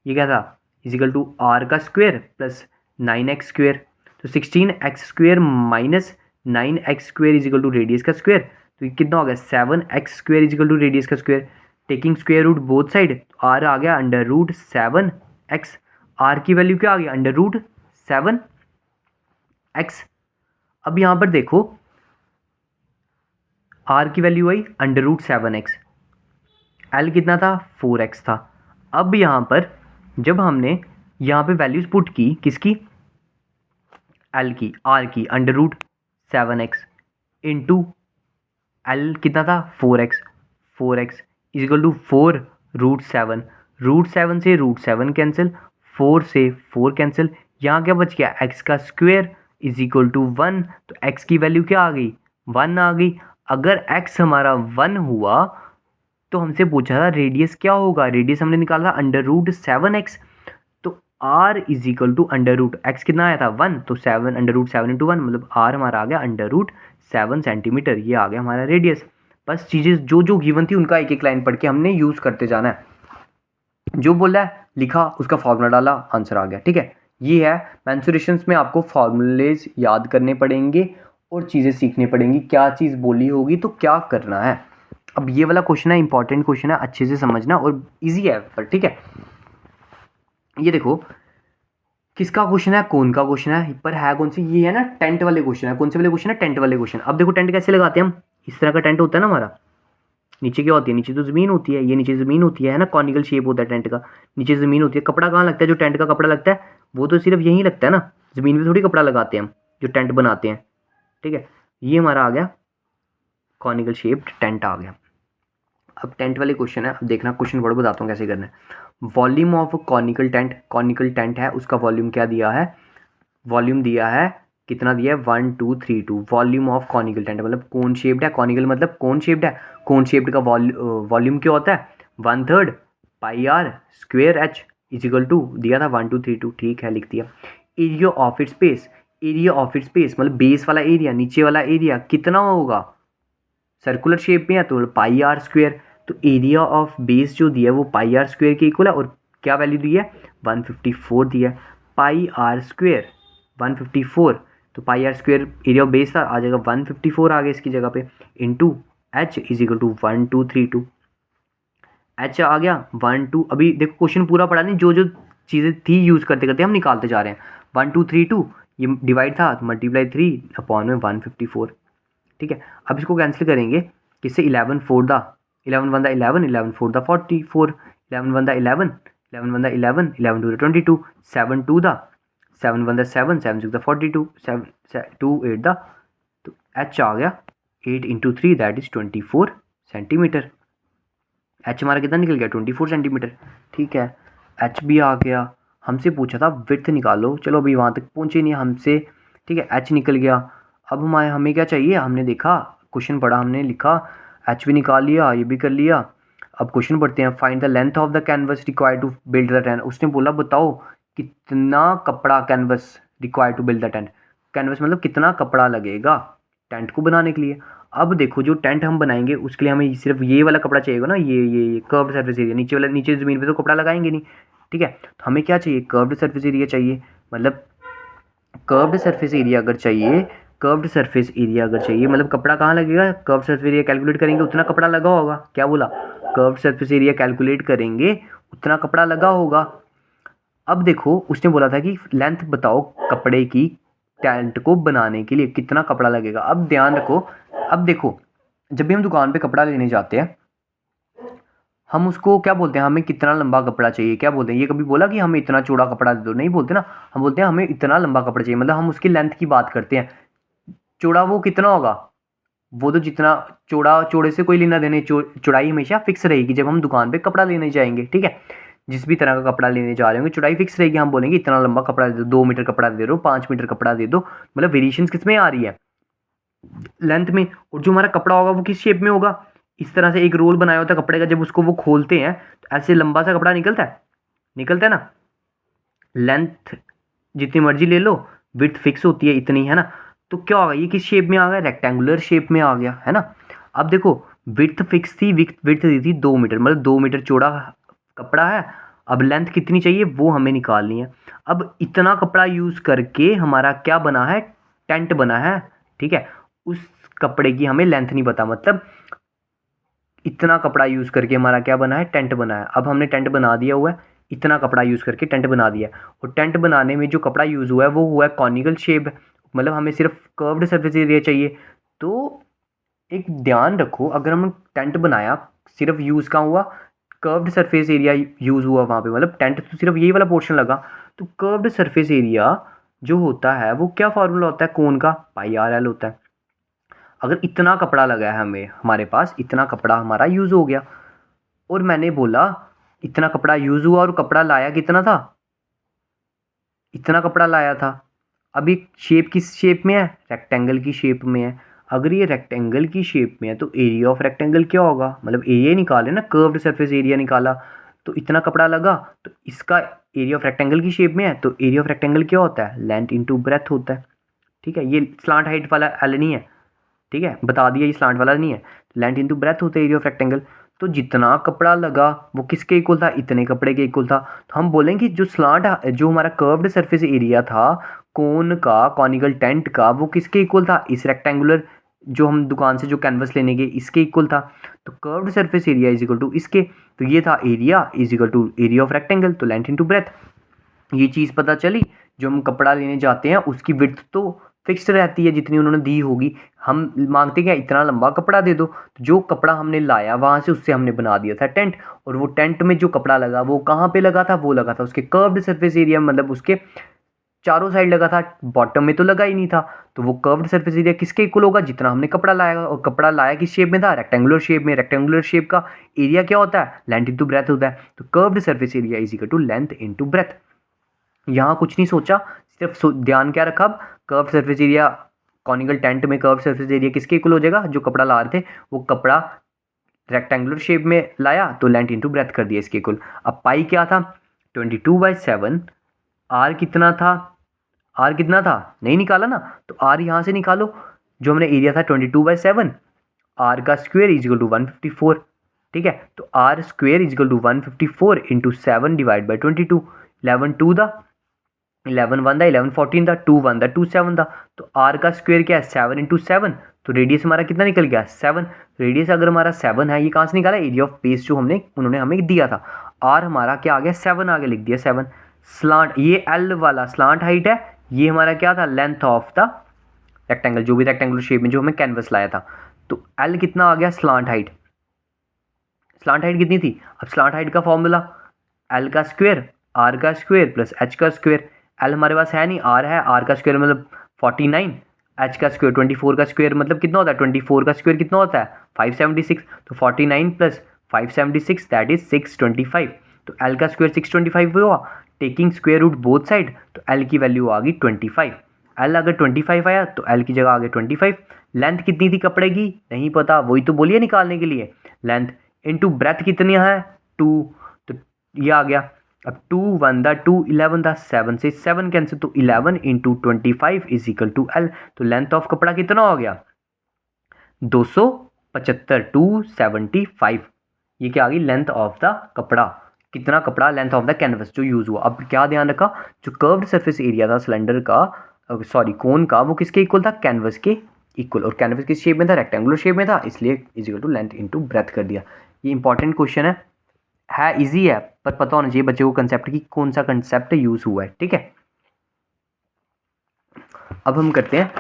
ये क्या था इजिकल टू आर का स्क्वायर प्लस 9x स्क्वायर, तो 16x square minus 9x square is equal to radius का स्क्वायर, तो ये कितना हो गया 7x square is equal to radius का square, taking square root both side, r आ गया √7x, आर की वैल्यू क्या आ गई √7x। अब यहाँ पर देखो आर की वैल्यू आई √7x, एल कितना था 4x था। अब यहाँ पर जब हमने यहाँ पे वैल्यूज पुट की किसकी एल की, आर की √7x इंटू एल कितना था 4x, 4x इजिकल टू 4√7, √7 से √7 कैंसिल, 4 से 4 कैंसिल, यहाँ क्या बच गया x का स्क्वायर इज इक्वल टू 1, तो x की वैल्यू क्या आ गई 1 आ गई। अगर x हमारा 1 हुआ तो हमसे पूछा था रेडियस क्या होगा, रेडियस हमने निकाला था √7x, तो r is equal to √x कितना आया था 1, तो 7 √7 इंटू 1, मतलब r हमारा आ गया √7 सेंटीमीटर, ये आ गया हमारा रेडियस। बस चीज़ें जो जो गिवन थी उनका एक एक लाइन पढ़ के हमने यूज़ करते जाना है, जो बोला है लिखा उसका फॉर्मूला डाला आंसर आ गया, ठीक है। ये है मेंसुरेशंस में आपको फॉर्मूलेज याद करने पड़ेंगे और चीज़ें सीखनी पड़ेंगी, क्या चीज़ बोली होगी तो क्या करना है। अब ये वाला क्वेश्चन है इंपॉर्टेंट क्वेश्चन है, अच्छे से समझना और इजी है पर, ठीक है। ये देखो किसका क्वेश्चन है कौन का क्वेश्चन है, पर है कौन सी, ये है ना टेंट वाले क्वेश्चन है, कौन से वाले क्वेश्चन है टेंट वाले क्वेश्चन। अब देखो टेंट कैसे लगाते हैं हम, इस तरह का टेंट होता है ना हमारा, नीचे क्या होती है नीचे तो ज़मीन होती है, ये नीचे ज़मीन होती है ना, कॉनिकल शेप होता है टेंट का, नीचे ज़मीन होती है। कपड़ा कहाँ लगता है, जो टेंट का कपड़ा लगता है वो तो सिर्फ यहीं लगता है ना, ज़मीन पे थोड़ी कपड़ा लगाते हैं हम जो टेंट बनाते हैं, ठीक है। ये हमारा आ गया कॉनिकल शेप्ड टेंट आ गया। अब टेंट वाले क्वेश्चन है, अब देखना क्वेश्चन वर्ड बताता हूँ कैसे करना है। Volume of conical tent, conical tent है उसका वॉल्यूम क्या दिया है, वॉल्यूम दिया है कितना दिया है 1232, वॉल्यूम ऑफ कॉनिकल टेंट मतलब कोन शेप्ड है, कॉनिकल मतलब कोन शेप्ड है, कोन शेप्ड का वॉल्यूम क्या होता है 1/3 pi r square h is equal to दिया था 1232, ठीक है लिख दिया। Area of its base, area of its base मतलब बेस वाला एरिया, नीचे वाला एरिया कितना होगा, सर्कुलर शेप में है तो पाई आर स्क्वेयर, तो एरिया ऑफ बेस जो दिया है वो पाई आर स्क्वेयर के इक्वल है, और क्या वैल्यू दी है 154 दिया है, पाई आर स्क्वेयर 154, तो pi r square area of base था आ जाएगा 154 आ गया इसकी जगह पे, into h is equal to 1232, h आ गया 12, अभी देखो क्वेश्चन पूरा पढ़ा नहीं, जो जो चीज़ें थी यूज़ करते करते हम निकालते जा रहे हैं। 1232 ये डिवाइड था मल्टीप्लाई 3/154, ठीक है। अब इसको कैंसिल करेंगे किससे 11 4 दा 11 1 दा 11, 11 4 दा 44, 11 1 दा 11, 11 1 दा 11, 11 2 दा 22, 7 2 दा 7 1 दा 7, 7 6 दा 42, 7 2 8 दा, तो एच आ गया 8 into 3 that is 24 centimetre. H हमारा कितना निकल गया 24 सेंटीमीटर, ठीक है। एच भी आ गया, हमसे पूछा था विड्थ निकालो, चलो अभी वहाँ तक पहुँचे नहीं हमसे, ठीक है। एच निकल गया, अब हमें क्या चाहिए, हमने देखा क्वेश्चन पढ़ा हमने लिखा एच भी निकाल लिया ये भी कर लिया। अब क्वेश्चन पढ़ते हैं, find the length of the canvas required to build the tent. उसने बोला बताओ कितना कपड़ा canvas required to build the tent, canvas मतलब कितना कपड़ा लगेगा टेंट को बनाने के लिए। अब देखो जो टेंट हम बनाएंगे उसके लिए हमें सिर्फ ये वाला कपड़ा चाहिएगा ना, ये कर्व्ड सरफेस एरिया, नीचे वाला नीचे ज़मीन पे तो कपड़ा लगाएंगे नहीं, ठीक है। तो हमें क्या चाहिए, कर्व्ड सरफेस एरिया चाहिए। मतलब कर्व्ड सरफेस एरिया अगर चाहिए, कर्व्ड सरफेस एरिया अगर चाहिए मतलब कपड़ा कहाँ लगेगा, कर्व्ड सरफेस एरिया कैलकुलेट करेंगे उतना कपड़ा लगा होगा। क्या बोला, कर्व्ड सरफेस एरिया कैलकुलेट करेंगे उतना कपड़ा लगा होगा। अब देखो उसने बोला था कि लेंथ बताओ कपड़े की टेंट को बनाने के लिए कितना कपड़ा लगेगा। अब ध्यान रखो, अब देखो जब भी हम दुकान पे कपड़ा लेने जाते हैं हम उसको क्या बोलते हैं, हमें कितना लंबा कपड़ा चाहिए, क्या बोलते हैं, ये कभी बोला कि हमें इतना चौड़ा कपड़ा दे दो, नहीं बोलते ना। हम बोलते हैं हमें इतना लंबा कपड़ा चाहिए, मतलब हम उसकी लेंथ की बात करते हैं। चौड़ा वो कितना होगा, वो तो जितना चौड़ा, चौड़े से कोई लेना देने, चौड़ाई हमेशा फिक्स रहेगी जब हम दुकान पे कपड़ा लेने जाएंगे। ठीक है, जिस भी तरह का कपड़ा लेने जा रहे होंगे चौड़ाई फिक्स रहेगी, हम बोलेंगे इतना लंबा कपड़ा दे दो, 2 मीटर कपड़ा दे दो, 5 मीटर कपड़ा दे दो। मतलब वेरिएशन किस में आ रही है, लेंथ में। और जो हमारा कपड़ा होगा वो किस शेप में होगा, इस तरह से एक रोल बनाया होता है कपड़े का, जब उसको वो खोलते हैं तो ऐसे लंबा सा कपड़ा निकलता है ना। लेंथ जितनी मर्जी ले लो, विड्थ फिक्स होती है इतनी, है ना। तो क्या होगा, ये किस शेप में आ गया, रेक्टेंगुलर शेप में आ गया, है ना। अब देखो विड्थ फिक्स थी, विड्थ दी थी 2 मीटर, मतलब 2 मीटर चौड़ा कपड़ा है। अब लेंथ कितनी चाहिए वो हमें निकालनी है। अब इतना कपड़ा यूज़ करके हमारा क्या बना है, टेंट बना है। ठीक है, उस कपड़े की हमें लेंथ नहीं पता, मतलब इतना कपड़ा यूज़ करके हमारा क्या बना है, टेंट बना है। अब हमने टेंट बना दिया हुआ है, इतना कपड़ा यूज़ करके टेंट बना दिया है। और टेंट बनाने में जो कपड़ा यूज़ हुआ है वो हुआ है कॉनिकल शेप, मतलब हमें सिर्फ कर्व्ड सरफेस एरिया चाहिए। तो एक ध्यान रखो, अगर हम टेंट बनाया सिर्फ यूज़ कहाँ हुआ, कर्व्ड सरफेस एरिया यूज़ हुआ वहाँ पे, मतलब टेंट तो सिर्फ यही वाला पोर्शन लगा। तो कर्व्ड सरफेस एरिया जो होता है वो क्या फार्मूला होता है, कोन का पाई आर एल होता है। अगर इतना कपड़ा लगा है हमें, हमारे पास इतना कपड़ा हमारा यूज़ हो गया, और मैंने बोला इतना कपड़ा यूज़ हुआ और कपड़ा लाया कितना था, इतना कपड़ा लाया था। अब ये शेप किस शेप में है, रेक्टेंगल की शेप में है। अगर ये रेक्टेंगल की शेप में है तो एरिया ऑफ रेक्टेंगल क्या होगा, मतलब एरिया निकाले ना, कर्व्ड सरफेस एरिया निकाला। तो इतना कपड़ा लगा तो इसका एरिया ऑफ रेक्टेंगल की शेप में है, तो एरिया ऑफ रेक्टेंगल क्या होता है, लेंथ इंटू ब्रेथ होता है। ठीक है, ये स्लांट हाइट वाला एल नहीं है, ठीक है, बता दिया ये स्लांट वाला नहीं है। लेंथ इंटू ब्रेथ होता है एरिया ऑफ रेक्टेंगल। तो जितना कपड़ा लगा वो किसके इक्वल था, इतने कपड़े के इक्वल था। तो हम बोलेंगे जो स्लांट, जो हमारा कर्व्ड सरफेस एरिया था कोन का, कॉनिकल टेंट का, वो किसके इक्वल था, इस रेक्टेंगुलर जो हम दुकान से जो कैनवस लेने गए इसके इक्वल था। तो curved surface area is equal to इसके, तो ये था area is equal to area of rectangle, तो लेंथ इंटू ब्रेथ। ये चीज़ पता चली, जो हम कपड़ा लेने जाते हैं उसकी विड्थ तो फिक्स्ड रहती है जितनी उन्होंने दी होगी। हम मांगते क्या, इतना लंबा कपड़ा दे दो। तो जो कपड़ा हमने लाया वहाँ से उससे हमने बना दिया था टेंट, और वो टेंट में जो कपड़ा लगा वो कहाँ पे लगा था, वो लगा था उसके कर्व्ड सरफेस एरिया, मतलब उसके चारों साइड लगा था, बॉटम में तो लगा ही नहीं था। तो वो कर्व्ड सरफेस एरिया किसके इक्वल होगा, जितना हमने कपड़ा लाया, और कपड़ा लाया किस शेप में था, रेक्टेंगुलर शेप में। रेक्टेंगुलर शेप का एरिया क्या होता है, लेंथ इंटू ब्रेथ होता है। तो curved surface area is equal to length into breadth. यहाँ कुछ नहीं सोचा, सिर्फ ध्यान क्या रखा, अब curve surface area, conical tent में कर्व सरफेस एरिया किसके इक्वल हो जाएगा, जो कपड़ा ला रहे थे वो कपड़ा रेक्टेंगुलर शेप में लाया तो लेंथ इंटू ब्रेथ कर दिया इसके इक्वल। अब पाई क्या था, 22/7। आर कितना था, आर कितना था नहीं निकाला ना, तो आर यहाँ से निकालो, जो हमने एरिया था 22/7, आर का स्क्वेयर इज इक्वल टू 154। ठीक है, तो R square is equal to 154 into 7 divide by 22। 11 2 दा 11 1 दा 11 14 दा 2 1 दा 2 7 दा। तो आर का स्क्वेयर क्या है, 7 इंटू 7, तो रेडियस हमारा कितना निकल गया, 7। रेडियस अगर हमारा 7 है, ये कहाँ से निकाला, एरिया ऑफ बेस जो उन्होंने हमें दिया था। आर हमारा क्या आ गया, 7 आगे लिख दिया 7। स्लांट, ये एल वाला स्लांट हाइट है, ये हमारा क्या था, लेंथ ऑफ द रेक्टेंगल, जो भी रेक्टेंगुलर शेप में जो हमें कैनवस लाया था। तो एल कितना आ गया, स्लांट हाइट, स्लांट हाइट कितनी थी। अब स्लांट हाइट का फॉर्मूला एल का स्क्वेयर आर का स्क्वेयर प्लस एच का स्क्वेयर। एल हमारे पास है नहीं, आर है, आर का स्क्वेयर मतलब 49, एच का स्क्वेयर 24 का स्क्वेयर मतलब कितना होता है, 24 का स्क्वेयर कितना होता है 576। तो 49 प्लस 576 दैट इज 625। तो एल का स्क्वेयर 625 हुआ, taking square root both side, तो एल की वैल्यू आ गई 25। एल अगर 25 आया तो एल की जगह आ गया 25। लेंथ कितनी थी कपड़े की नहीं पता, वही तो बोलिए निकालने के लिए, लेंथ इंटू ब्रेथ कितनी है 2, तो ये आ गया। अब 2 1 दा 2 11 दा 7 से 7 कैंसिल, तो 11 into 25 is equal to L. तो लेंथ ऑफ कपड़ा कितना हो गया 275, 275। ये क्या आ गई लेंथ ऑफ द कपड़ा। कितना कपड़ा लेंथ ऑफ द कैनवस जो यूज़ हुआ। अब क्या ध्यान रखा, जो कर्व्ड सरफेस एरिया था सिलेंडर का, सॉरी कोन का, वो किसके इक्वल था, कैनवस के इक्वल। और कैनवस किस शेप में था, रेक्टेंगुलर शेप में था, इसलिए is equal to length into breadth कर दिया। ये इंपॉर्टेंट क्वेश्चन है इजी है, पर पता होना चाहिए बच्चे को कंसेप्ट की, कौन सा कंसेप्ट यूज़ हुआ है। ठीक है, अब हम करते हैं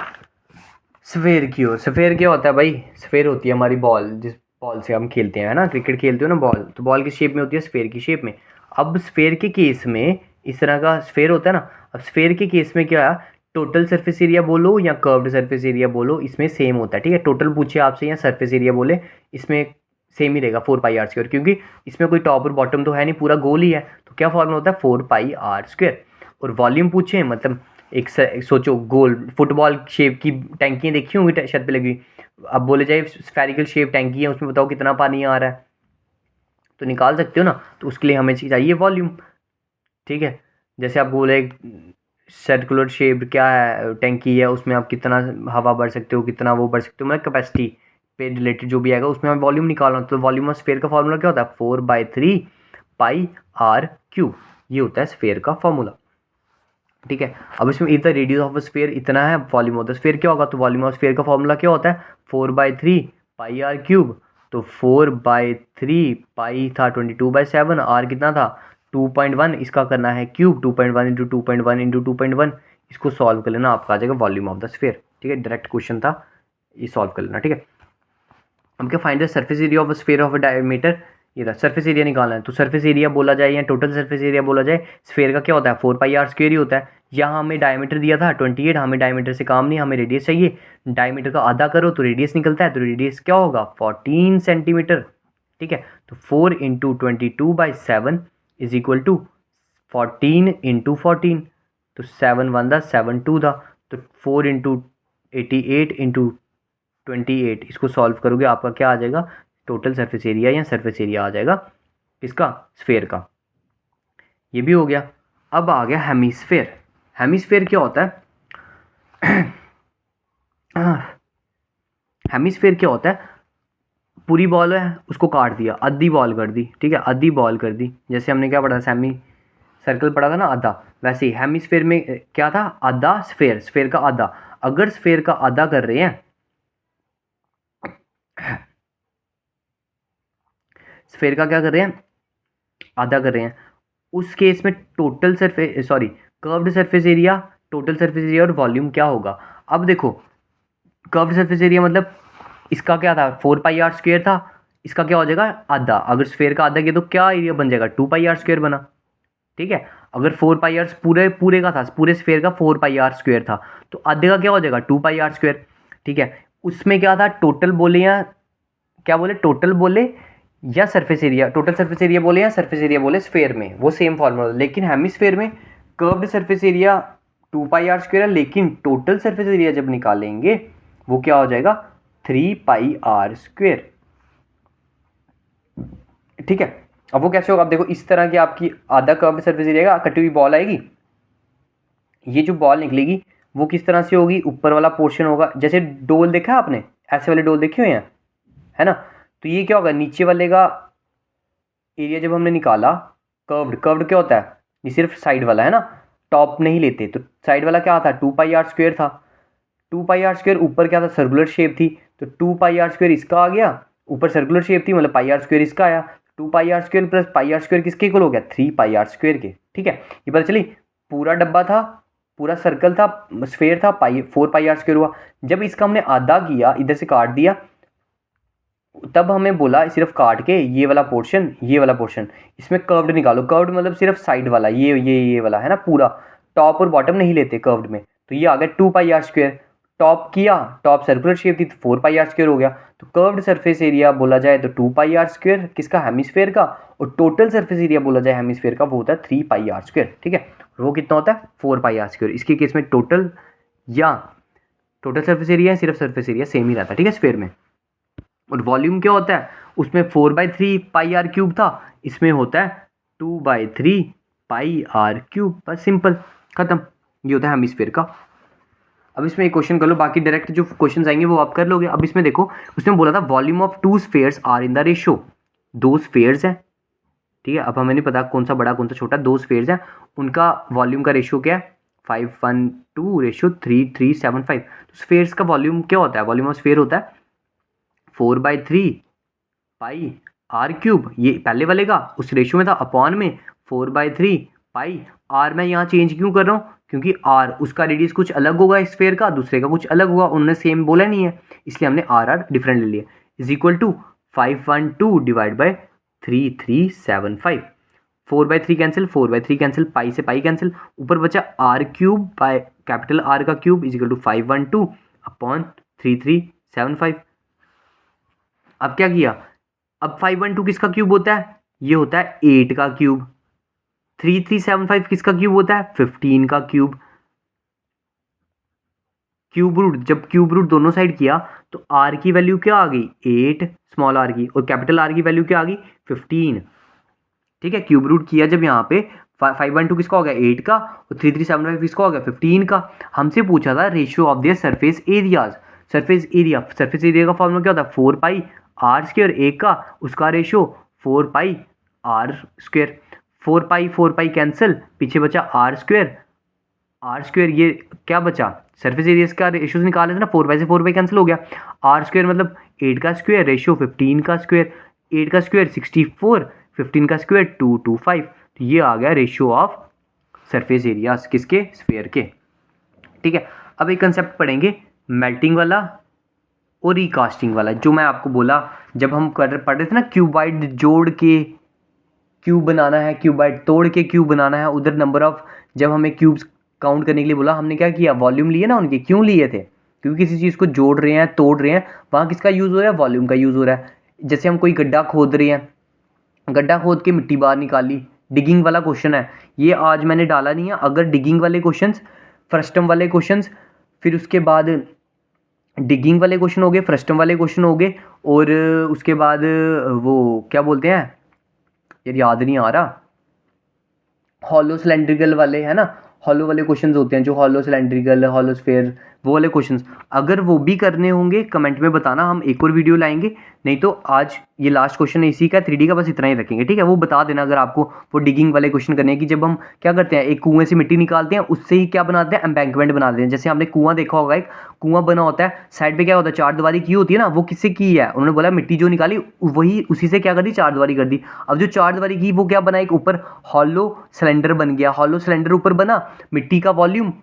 स्फेयर की ओर। स्फेयर क्या होता है भाई, स्फेयर होती है हमारी बॉल, जिस बॉल से हम खेलते हैं ना, क्रिकेट खेलते हो ना बॉल, तो बॉल किस शेप में होती है, स्फेयर की शेप में। अब स्फेयर के केस में इस तरह का स्फेयर होता है ना, अब स्फेयर के केस में क्या है, टोटल सरफेस एरिया बोलो या कर्व्ड सरफेस एरिया बोलो, इसमें सेम होता है। ठीक है, टोटल पूछे आपसे या सरफेस एरिया बोले, इसमें सेम ही रहेगा 4πr², क्योंकि इसमें कोई टॉप और बॉटम तो है नहीं, पूरा गोल ही है, तो क्या फॉर्मूला होता है 4πr²। और वॉल्यूम पूछे, मतलब एक सोचो गोल फुटबॉल शेप की टैंकियाँ देखी होंगी छत पे लगी, अब बोले जाए स्फेरिकल शेप टैंकी है, उसमें बताओ कितना पानी आ रहा है, तो निकाल सकते हो ना, तो उसके लिए हमें चाहिए वॉल्यूम। ठीक है, जैसे आप बोले सर्कुलर शेप क्या है टैंकी है, उसमें आप कितना हवा भर सकते हो, कितना वो भर सकते हो, मतलब कैपेसिटी पे रिलेटेड जो भी आएगा उसमें हमें वॉल्यूम निकालना, तो वॉल्यूम ऑफ स्फेयर का फॉर्मूला क्या होता है 4/3πr³, ये होता है स्फेयर का फॉर्मूला। ठीक है, अब इसमें इतना रेडियस ऑफ स्फेयर इतना है, वॉल्यूम ऑफ द स्फेयर क्या होगा, तो वॉल्यूम ऑफ स्फेयर का फॉर्मूला क्या होता है 4/3πr³। तो 4/3 था 22/7, आर कितना था 2.1, इसका करना है क्यूब, 2.1 इंटू 2.1 इंटू 2.1, इसको सॉल्व कर लेना, आपका आ जाएगा वॉल्यूम ऑफ द स्फेयर। ठीक है, डायरेक्ट क्वेश्चन था, ये सॉल्व कर लेना। ठीक है, हम क्या find the surface area of sphere of diameter, ये था सरफेस एरिया निकालना है। तो सरफेस एरिया बोला जाए या टोटल सरफेस एरिया बोला जाए, स्फेयर का क्या होता है 4πr² ही होता है। यहाँ हमें डायमीटर दिया था 28, हमें डायमीटर से काम नहीं, हमें रेडियस चाहिए, डायमीटर का आधा करो तो रेडियस निकलता है, तो रेडियस क्या होगा 14 सेंटीमीटर। ठीक है, तो 4 into 22/7 is equal to 14 into 14, तो 7 1 था 7 2 था, तो 4 इंटू 88 इंटू 28, इसको सॉल्व करोगे आपका क्या आ जाएगा, टोटल सरफेस एरिया या सरफेस एरिया आ जाएगा किसका, स्फेयर का। ये भी हो गया। अब आ गया हेमिस्फेयर। हेमिस्फेयर क्या होता है हेमिस्फेयर क्या होता है, पूरी बॉल है उसको काट दिया, आधी बॉल कर दी। ठीक है, आधी बॉल कर दी, जैसे हमने क्या पढ़ा, सेमी सर्कल पढ़ा था ना आधा, वैसे ही हेमिस्फेयर में क्या था, आधा स्फेयर, स्फेयर का आधा। अगर स्फेयर का आधा कर रहे हैं, स्फेयर का क्या कर रहे हैं, आधा कर रहे हैं, उस केस में total surface, sorry curved surface area, total surface area और वॉल्यूम क्या होगा। अब देखो कर्व्ड सरफेस एरिया मतलब इसका क्या था 4πr² था, इसका क्या हो जाएगा आधा, अगर स्फेयर का आधा किया तो क्या एरिया बन जाएगा 2πr² बना। ठीक है, अगर 4πr पूरे का था, पूरे स्फेयर का 4πr² था, तो आधे का क्या हो जाएगा 2πr²। ठीक है, उसमें क्या था टोटल बोले या क्या बोले, टोटल बोले या surface area, total surface area बोले या सरफेस एरिया बोले, स्फेयर में वो सेम फॉर्मूला, लेकिन हेमिस्फेयर में कर्व्ड सरफेस एरिया 2πr² है, लेकिन टोटल सरफेस एरिया जब निकालेंगे वो क्या हो जाएगा 3πr²। ठीक है, अब वो कैसे होगा, अब देखो इस तरह की आपकी आधा कर्व्ड सरफेस एरिया का कटी हुई बॉल आएगी, ये जो बॉल निकलेगी वो किस तरह से होगी, ऊपर वाला पोर्शन होगा, जैसे डोल देखा है आपने, ऐसे वाले डोल देखे हुए हैं है ना, तो ये क्या होगा नीचे वाले का एरिया जब हमने निकाला, कर्व्ड, कर्व्ड क्या होता है, ये सिर्फ साइड वाला है ना, टॉप नहीं लेते, तो साइड वाला क्या था 2πr² था, 2πr² ऊपर क्या था सर्कुलर शेप थी, तो 2πr² इसका आ गया, ऊपर सर्कुलर शेप थी मतलब πr² इसका आया, 2πr² प्लस πr² किसके इक्वल हो गया 3πr² के। ठीक है, ये पता चली, पूरा डब्बा था, पूरा सर्कल था, स्फेयर था, 4πr² हुआ। जब इसका हमने आधा किया, इधर से काट दिया, तब हमें बोला सिर्फ काट के ये वाला पोर्शन, ये वाला पोर्शन, इसमें कर्व्ड निकालो, कर्व्ड मतलब सिर्फ साइड वाला, ये वाला है ना, पूरा टॉप और बॉटम नहीं लेते कर्व्ड में, तो ये आ गया 2πr²। टॉप किया, टॉप सर्कुलर शेप थी तो 4πr² हो गया, तो कर्व्ड सरफेस एरिया बोला जाए तो 2πr² किसका हेमिस्फेयर का, और टोटल सरफेस एरिया बोला जाए हेमिस्फेयर का वो होता है 3πr²। ठीक है, वो कितना होता है 4πr²। इसके केस में टोटल या टोटल सरफेस एरिया सिर्फ सरफेस एरिया सेम ही रहता है। ठीक है, स्फेयर में। और वॉल्यूम क्या होता है, उसमें 4/3πr³ था, इसमें होता है 2/3πr³, बस सिंपल खत्म, ये होता है हेमिस्फेयर का। अब इसमें एक क्वेश्चन कर लो, बाकी डायरेक्ट जो क्वेश्चन आएंगे वो आप कर लोगे। अब इसमें देखो उसमें बोला था volume of 2 spheres are in the ratio, 2 spheres हैं, ठीक है, अब हमें नहीं पता कौन सा बड़ा कौन सा छोटा, दो स्फेयर्स हैं, उनका वॉल्यूम का रेशियो क्या है 5:1:2:3:3:7:5। तो स्फेयर्स का वॉल्यूम क्या होता है, वॉल्यूम ऑफ स्फेयर होता है 4/3 पाई r क्यूब, ये पहले वाले का उस रेशियो में था, अपॉन में 4/3 पाई r। मैं यहाँ चेंज क्यों कर रहा हूँ, क्योंकि r उसका रेडियस कुछ अलग होगा स्फेयर का, दूसरे का कुछ अलग होगा, उन्होंने सेम बोला नहीं है, इसलिए हमने r डिफरेंट ले लिया। Is equal to 512 divide by 3375। 4/3 cancel, 4/3 cancel, pi से पाई कैंसिल, ऊपर बचा r³ बाय कैपिटल R का cube is equal to 512 upon 3375। अब क्या किया, अब 512 किसका क्यूब होता है, ये होता है 8 का क्यूब। 3375 किसका क्यूब होता है, 15 का क्यूब। क्यूब रूट, जब क्यूब रूट दोनों साइड किया तो r की वैल्यू क्या आ गई 8 स्मॉल r की, और कैपिटल R की वैल्यू क्या आ गई 15। ठीक है, क्यूब रूट किया जब यहाँ पे 512 किसका हो गया 8 का, और 3375 किसका हो गया 15 का। हमसे पूछा था ratio of their surface areas. Surface area का फॉर्मूला क्या होता है 4πr², एक का उसका रेशियो 4πr²। 4π कैंसिल, पीछे बचा r²। ये क्या बचा, सरफेस एरिया का रेशियो निकाले थे ना, 4π से 4π कैंसिल हो गया। r² मतलब 8 का स्क्वायर रेशियो 15 का स्क्वायर, 8 का स्क्वायर 64, 15 का स्क्वायर 225। तो ये आ गया रेशियो ऑफ सरफेस एरियाज किसके, स्फीयर के। ठीक है, अब एक कंसेप्ट पढ़ेंगे मेल्टिंग वाला और रिकास्टिंग वाला, जो मैं आपको बोला जब हम पढ़ रहे थे ना, क्यूबाइड जोड़ के क्यूब बनाना है, क्यूबाइड तोड़ के क्यूब बनाना है, उधर नंबर ऑफ, जब हमें क्यूब्स काउंट करने के लिए बोला, हमने क्या किया वॉल्यूम लिए ना उनके, क्यों लिए थे, क्योंकि किसी चीज़ को जोड़ रहे हैं तोड़ रहे हैं, वहाँ किसका यूज़ हो रहा है, वॉल्यूम का यूज़ हो रहा है। जैसे हम कोई गड्ढा खोद रहे हैं, गड्ढा खोद के मिट्टी बाहर निकाली, डिगिंग वाला क्वेश्चन है ये, आज मैंने डाला नहीं है। अगर डिगिंग वाले क्वेश्चंस, फ्रस्टम वाले क्वेश्चंस, फिर उसके बाद डिगिंग वाले क्वेश्चन हो गए, फ्रस्टम वाले क्वेश्चन हो गए, और उसके बाद वो क्या बोलते हैं यार, याद नहीं आ रहा, हॉलो सिलेंड्रिकल वाले है ना, हॉलो वाले क्वेश्चंस होते हैं जो हॉलो सिलेंड्रिकल, हॉलो स्फीयर, वो वाले क्वेश्चंस अगर वो भी करने होंगे कमेंट में बताना, हम एक और वीडियो लाएंगे। नहीं तो आज ये लास्ट क्वेश्चन है इसी का, 3D का, बस इतना ही रखेंगे। ठीक है, वो बता देना अगर आपको वो डिगिंग वाले क्वेश्चन करने हैं, कि जब हम क्या करते हैं एक कुएं से मिट्टी निकालते हैं, उससे ही क्या बनाते हैं एम्बैंकमेंट बनाते हैं। जैसे हमने कुआं देखा होगा, एक कुआं बना होता है, साइड पे क्या होता है चार दीवारी की होती है ना, वो किससे की है, उन्होंने बोला मिट्टी जो निकाली वही उसी से क्या कर दी चार दीवारी कर दी। अब जो चार दीवारी की वो क्या बना, एक ऊपर हॉलो सिलेंडर बन गया, हॉलो सिलेंडर ऊपर बना, मिट्टी का वॉल्यूम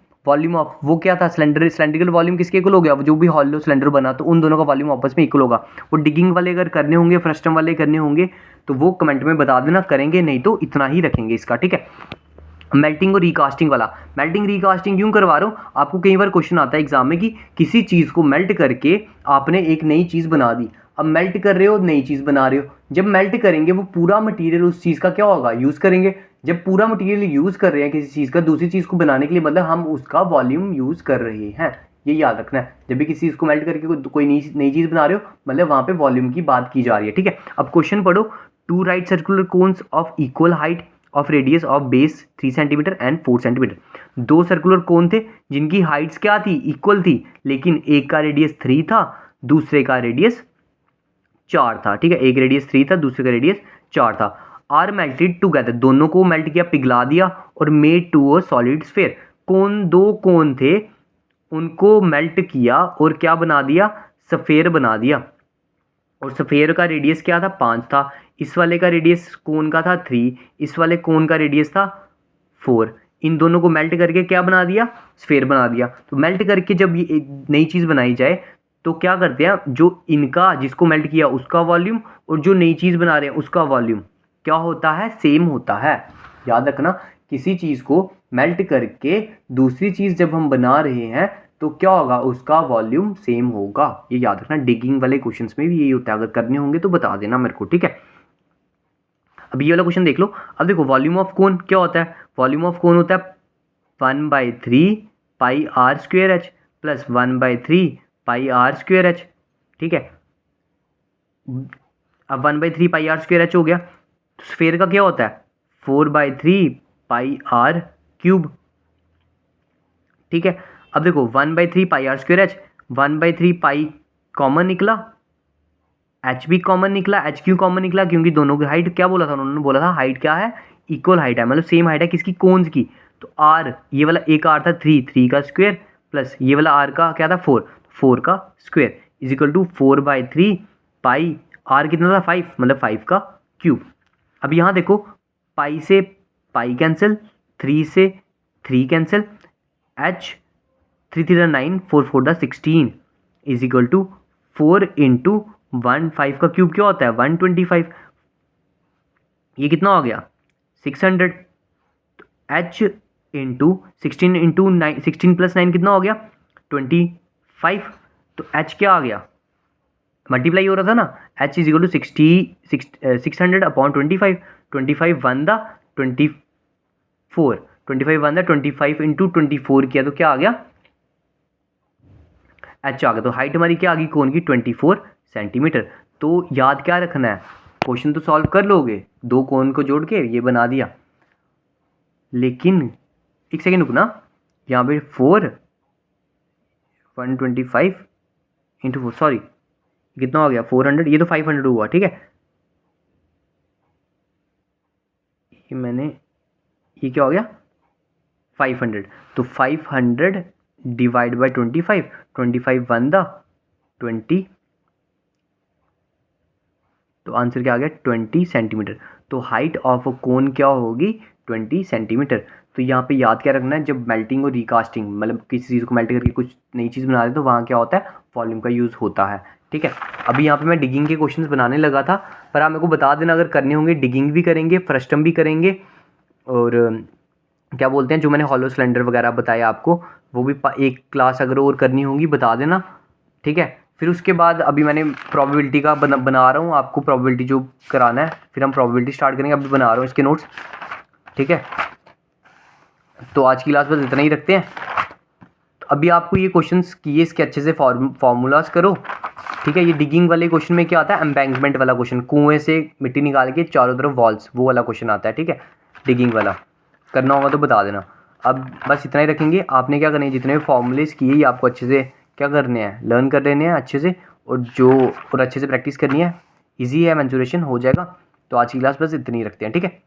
ऑफ वो क्या था सिलेंड्रिकल वॉल्यूम किसके इक्वल हो गया, जो भी हॉलो सिलेंडर बना, तो उन दोनों का वॉल्यूम आपस में इक्वल होगा। वो डिगिंग वाले अगर करने होंगे, फ्रस्टम वाले करने होंगे, तो वो कमेंट में बता देना, करेंगे नहीं तो इतना ही रखेंगे इसका। ठीक है, मेल्टिंग और रिकास्टिंग वाला, मेल्टिंग रिकास्टिंग क्यों करवा रहा हूँ, आपको कई बार क्वेश्चन आता है एग्जाम में कि किसी चीज़ को मेल्ट करके आपने एक नई चीज़ बना दी। अब मेल्ट कर रहे हो, नई चीज़ बना रहे हो, जब मेल्ट करेंगे वो पूरा मटेरियल उस चीज़ का क्या होगा यूज़ करेंगे। जब पूरा मटेरियल यूज़ कर रहे हैं किसी चीज़ का दूसरी चीज़ को बनाने के लिए, मतलब हम उसका वॉल्यूम यूज़ कर रहे हैं, ये याद रखना है। जब भी किसी चीज़ को मेल्ट करके कोई नई चीज़ बना रहे हो, मतलब वहाँ पे वॉल्यूम की बात की जा रही है। ठीक है, अब क्वेश्चन पढ़ो, 2 right circular cones of equal height of radius of base 3 centimetre and 4 centimetre. दो सर्कुलर कोन थे जिनकी हाइट्स क्या थी, इक्वल थी, लेकिन एक का रेडियस 3 था, दूसरे का रेडियस 4 था। ठीक है, एक रेडियस 3 था, दूसरे का रेडियस 4 था। आर मेल्टेड टुगेदर, दोनों को मेल्ट किया, पिघला दिया, और made to a solid sphere. दो कोन थे, उनको मेल्ट किया और क्या बना दिया, सफेयर बना दिया। और सफेयर का रेडियस क्या था 5 था, इस वाले का रेडियस कोन का था 3, इस वाले कोन का रेडियस था 4। इन दोनों को मेल्ट करके क्या बना दिया, स्फेयर बना दिया। तो मेल्ट करके जब ये नई चीज़ बनाई जाए तो क्या करते हैं, जो इनका जिसको मेल्ट किया उसका वॉल्यूम और जो नई चीज़ बना रहे हैं उसका वॉल्यूम क्या होता है, सेम होता है। याद रखना, किसी चीज़ को मेल्ट करके दूसरी चीज़ जब हम बना रहे हैं तो क्या होगा, उसका वॉल्यूम सेम होगा, ये याद रखना। डिगिंग वाले क्वेश्चंस में भी यही होता है, अगर करने होंगे तो बता देना मेरे को। ठीक है, अब ये वाला क्वेश्चन देख लो। अब देखो वॉल्यूम ऑफ कोन क्या होता है, वॉल्यूम ऑफ कोन होता है 1/3 pi r square h plus 1/3 pi r square h. ठीक है, अब 1/3 पाई आर स्क्वेयर एच हो गया, तो स्फेयर का क्या होता है 4/3 पाई आर क्यूब। ठीक है, अब देखो 1/3 pi r square h, 1/3 pi common निकला, एच भी कॉमन निकला, एच क्यू कॉमन निकला, क्योंकि दोनों की हाइट क्या बोला था उन्होंने, बोला था हाइट क्या है, इक्वल हाइट है, मतलब सेम हाइट है किसकी, कोन्स की। तो आर, ये वाला एक आर था 3 का स्क्वायर, प्लस ये वाला आर का क्या था 4 का square, is equal to 4/3 pi, R कितना था 5, मतलब 5 का क्यूब। अब यहाँ देखो, पाई से पाई कैंसिल, 3 से 3 cancel, H 3 3 9, 4 4 16 is equal to 4 into 1, 5 का क्यूब क्या होता है 125, ये कितना हो गया 600। एच इंटू 16 इंटू 9, 16 + 9 कितना हो गया 25। तो एच क्या आ गया, मल्टीप्लाई हो रहा था ना, H is equal to 600/25, 25 one the 24, 25 one the 25 into 24 किया तो क्या आ गया, एच आ गया। तो हाइट हमारी क्या आ गई कोन की 24 सेंटीमीटर। तो याद क्या रखना है, क्वेश्चन तो सॉल्व कर लोगे, दो कोन को जोड़ के ये बना दिया, लेकिन एक सेकेंड रुकना, यहाँ पे 125 इंटू 4, सॉरी कितना हो गया 400, ये तो 500 हुआ, ठीक है। ये क्या हो गया 500, तो 500 डिवाइड बाई 25, 25 वन द 20, तो आंसर क्या आ गया 20 सेंटीमीटर। तो हाइट ऑफ अ कोन क्या होगी 20 सेंटीमीटर। तो यहाँ पे याद क्या रखना है, जब मेल्टिंग और रिकास्टिंग, मतलब किसी चीज़ को मेल्ट करके कुछ नई चीज़ बना रहे तो वहाँ क्या होता है वॉल्यूम का यूज़ होता है, ठीक है। अभी यहाँ पे मैं डिगिंग के क्वेश्चंस बनाने लगा था, पर आप मेरे को बता देना अगर करने होंगे, डिगिंग भी करेंगे, फ्रस्टम भी करेंगे, और क्या बोलते हैं जो मैंने हॉलो सिलेंडर वगैरह बताया आपको, वो भी एक क्लास अगर और करनी होगी बता देना, ठीक है। फिर उसके बाद अभी मैंने प्रोबेबिलिटी का बना रहा हूँ, आपको प्रोबेबिलिटी जो कराना है, फिर हम प्रोबेबिलिटी स्टार्ट करेंगे, अभी बना रहा हूँ इसके नोट्स, ठीक है। तो आज की क्लास बस इतना ही रखते हैं। तो अभी आपको ये क्वेश्चंस किए, इसके अच्छे से फार्मूलाज करो, ठीक है। ये डिगिंग वाले क्वेश्चन में क्या आता है, एम्बैंकमेंट वाला क्वेश्चन, कुएं से मिट्टी निकाल के चारों तरफ वॉल्स, वो वाला क्वेश्चन आता है, ठीक है। डिगिंग वाला करना होगा तो बता देना। अब बस इतना ही रखेंगे, आपने क्या करना है, जितने भी फॉर्मूलेज किए ये आपको अच्छे से क्या करने हैं, लर्न कर लेने हैं अच्छे से, और अच्छे से प्रैक्टिस करनी है, ईजी है, मेंसुरेशन हो जाएगा। तो आज की क्लास बस इतनी ही रखते हैं, ठीक है।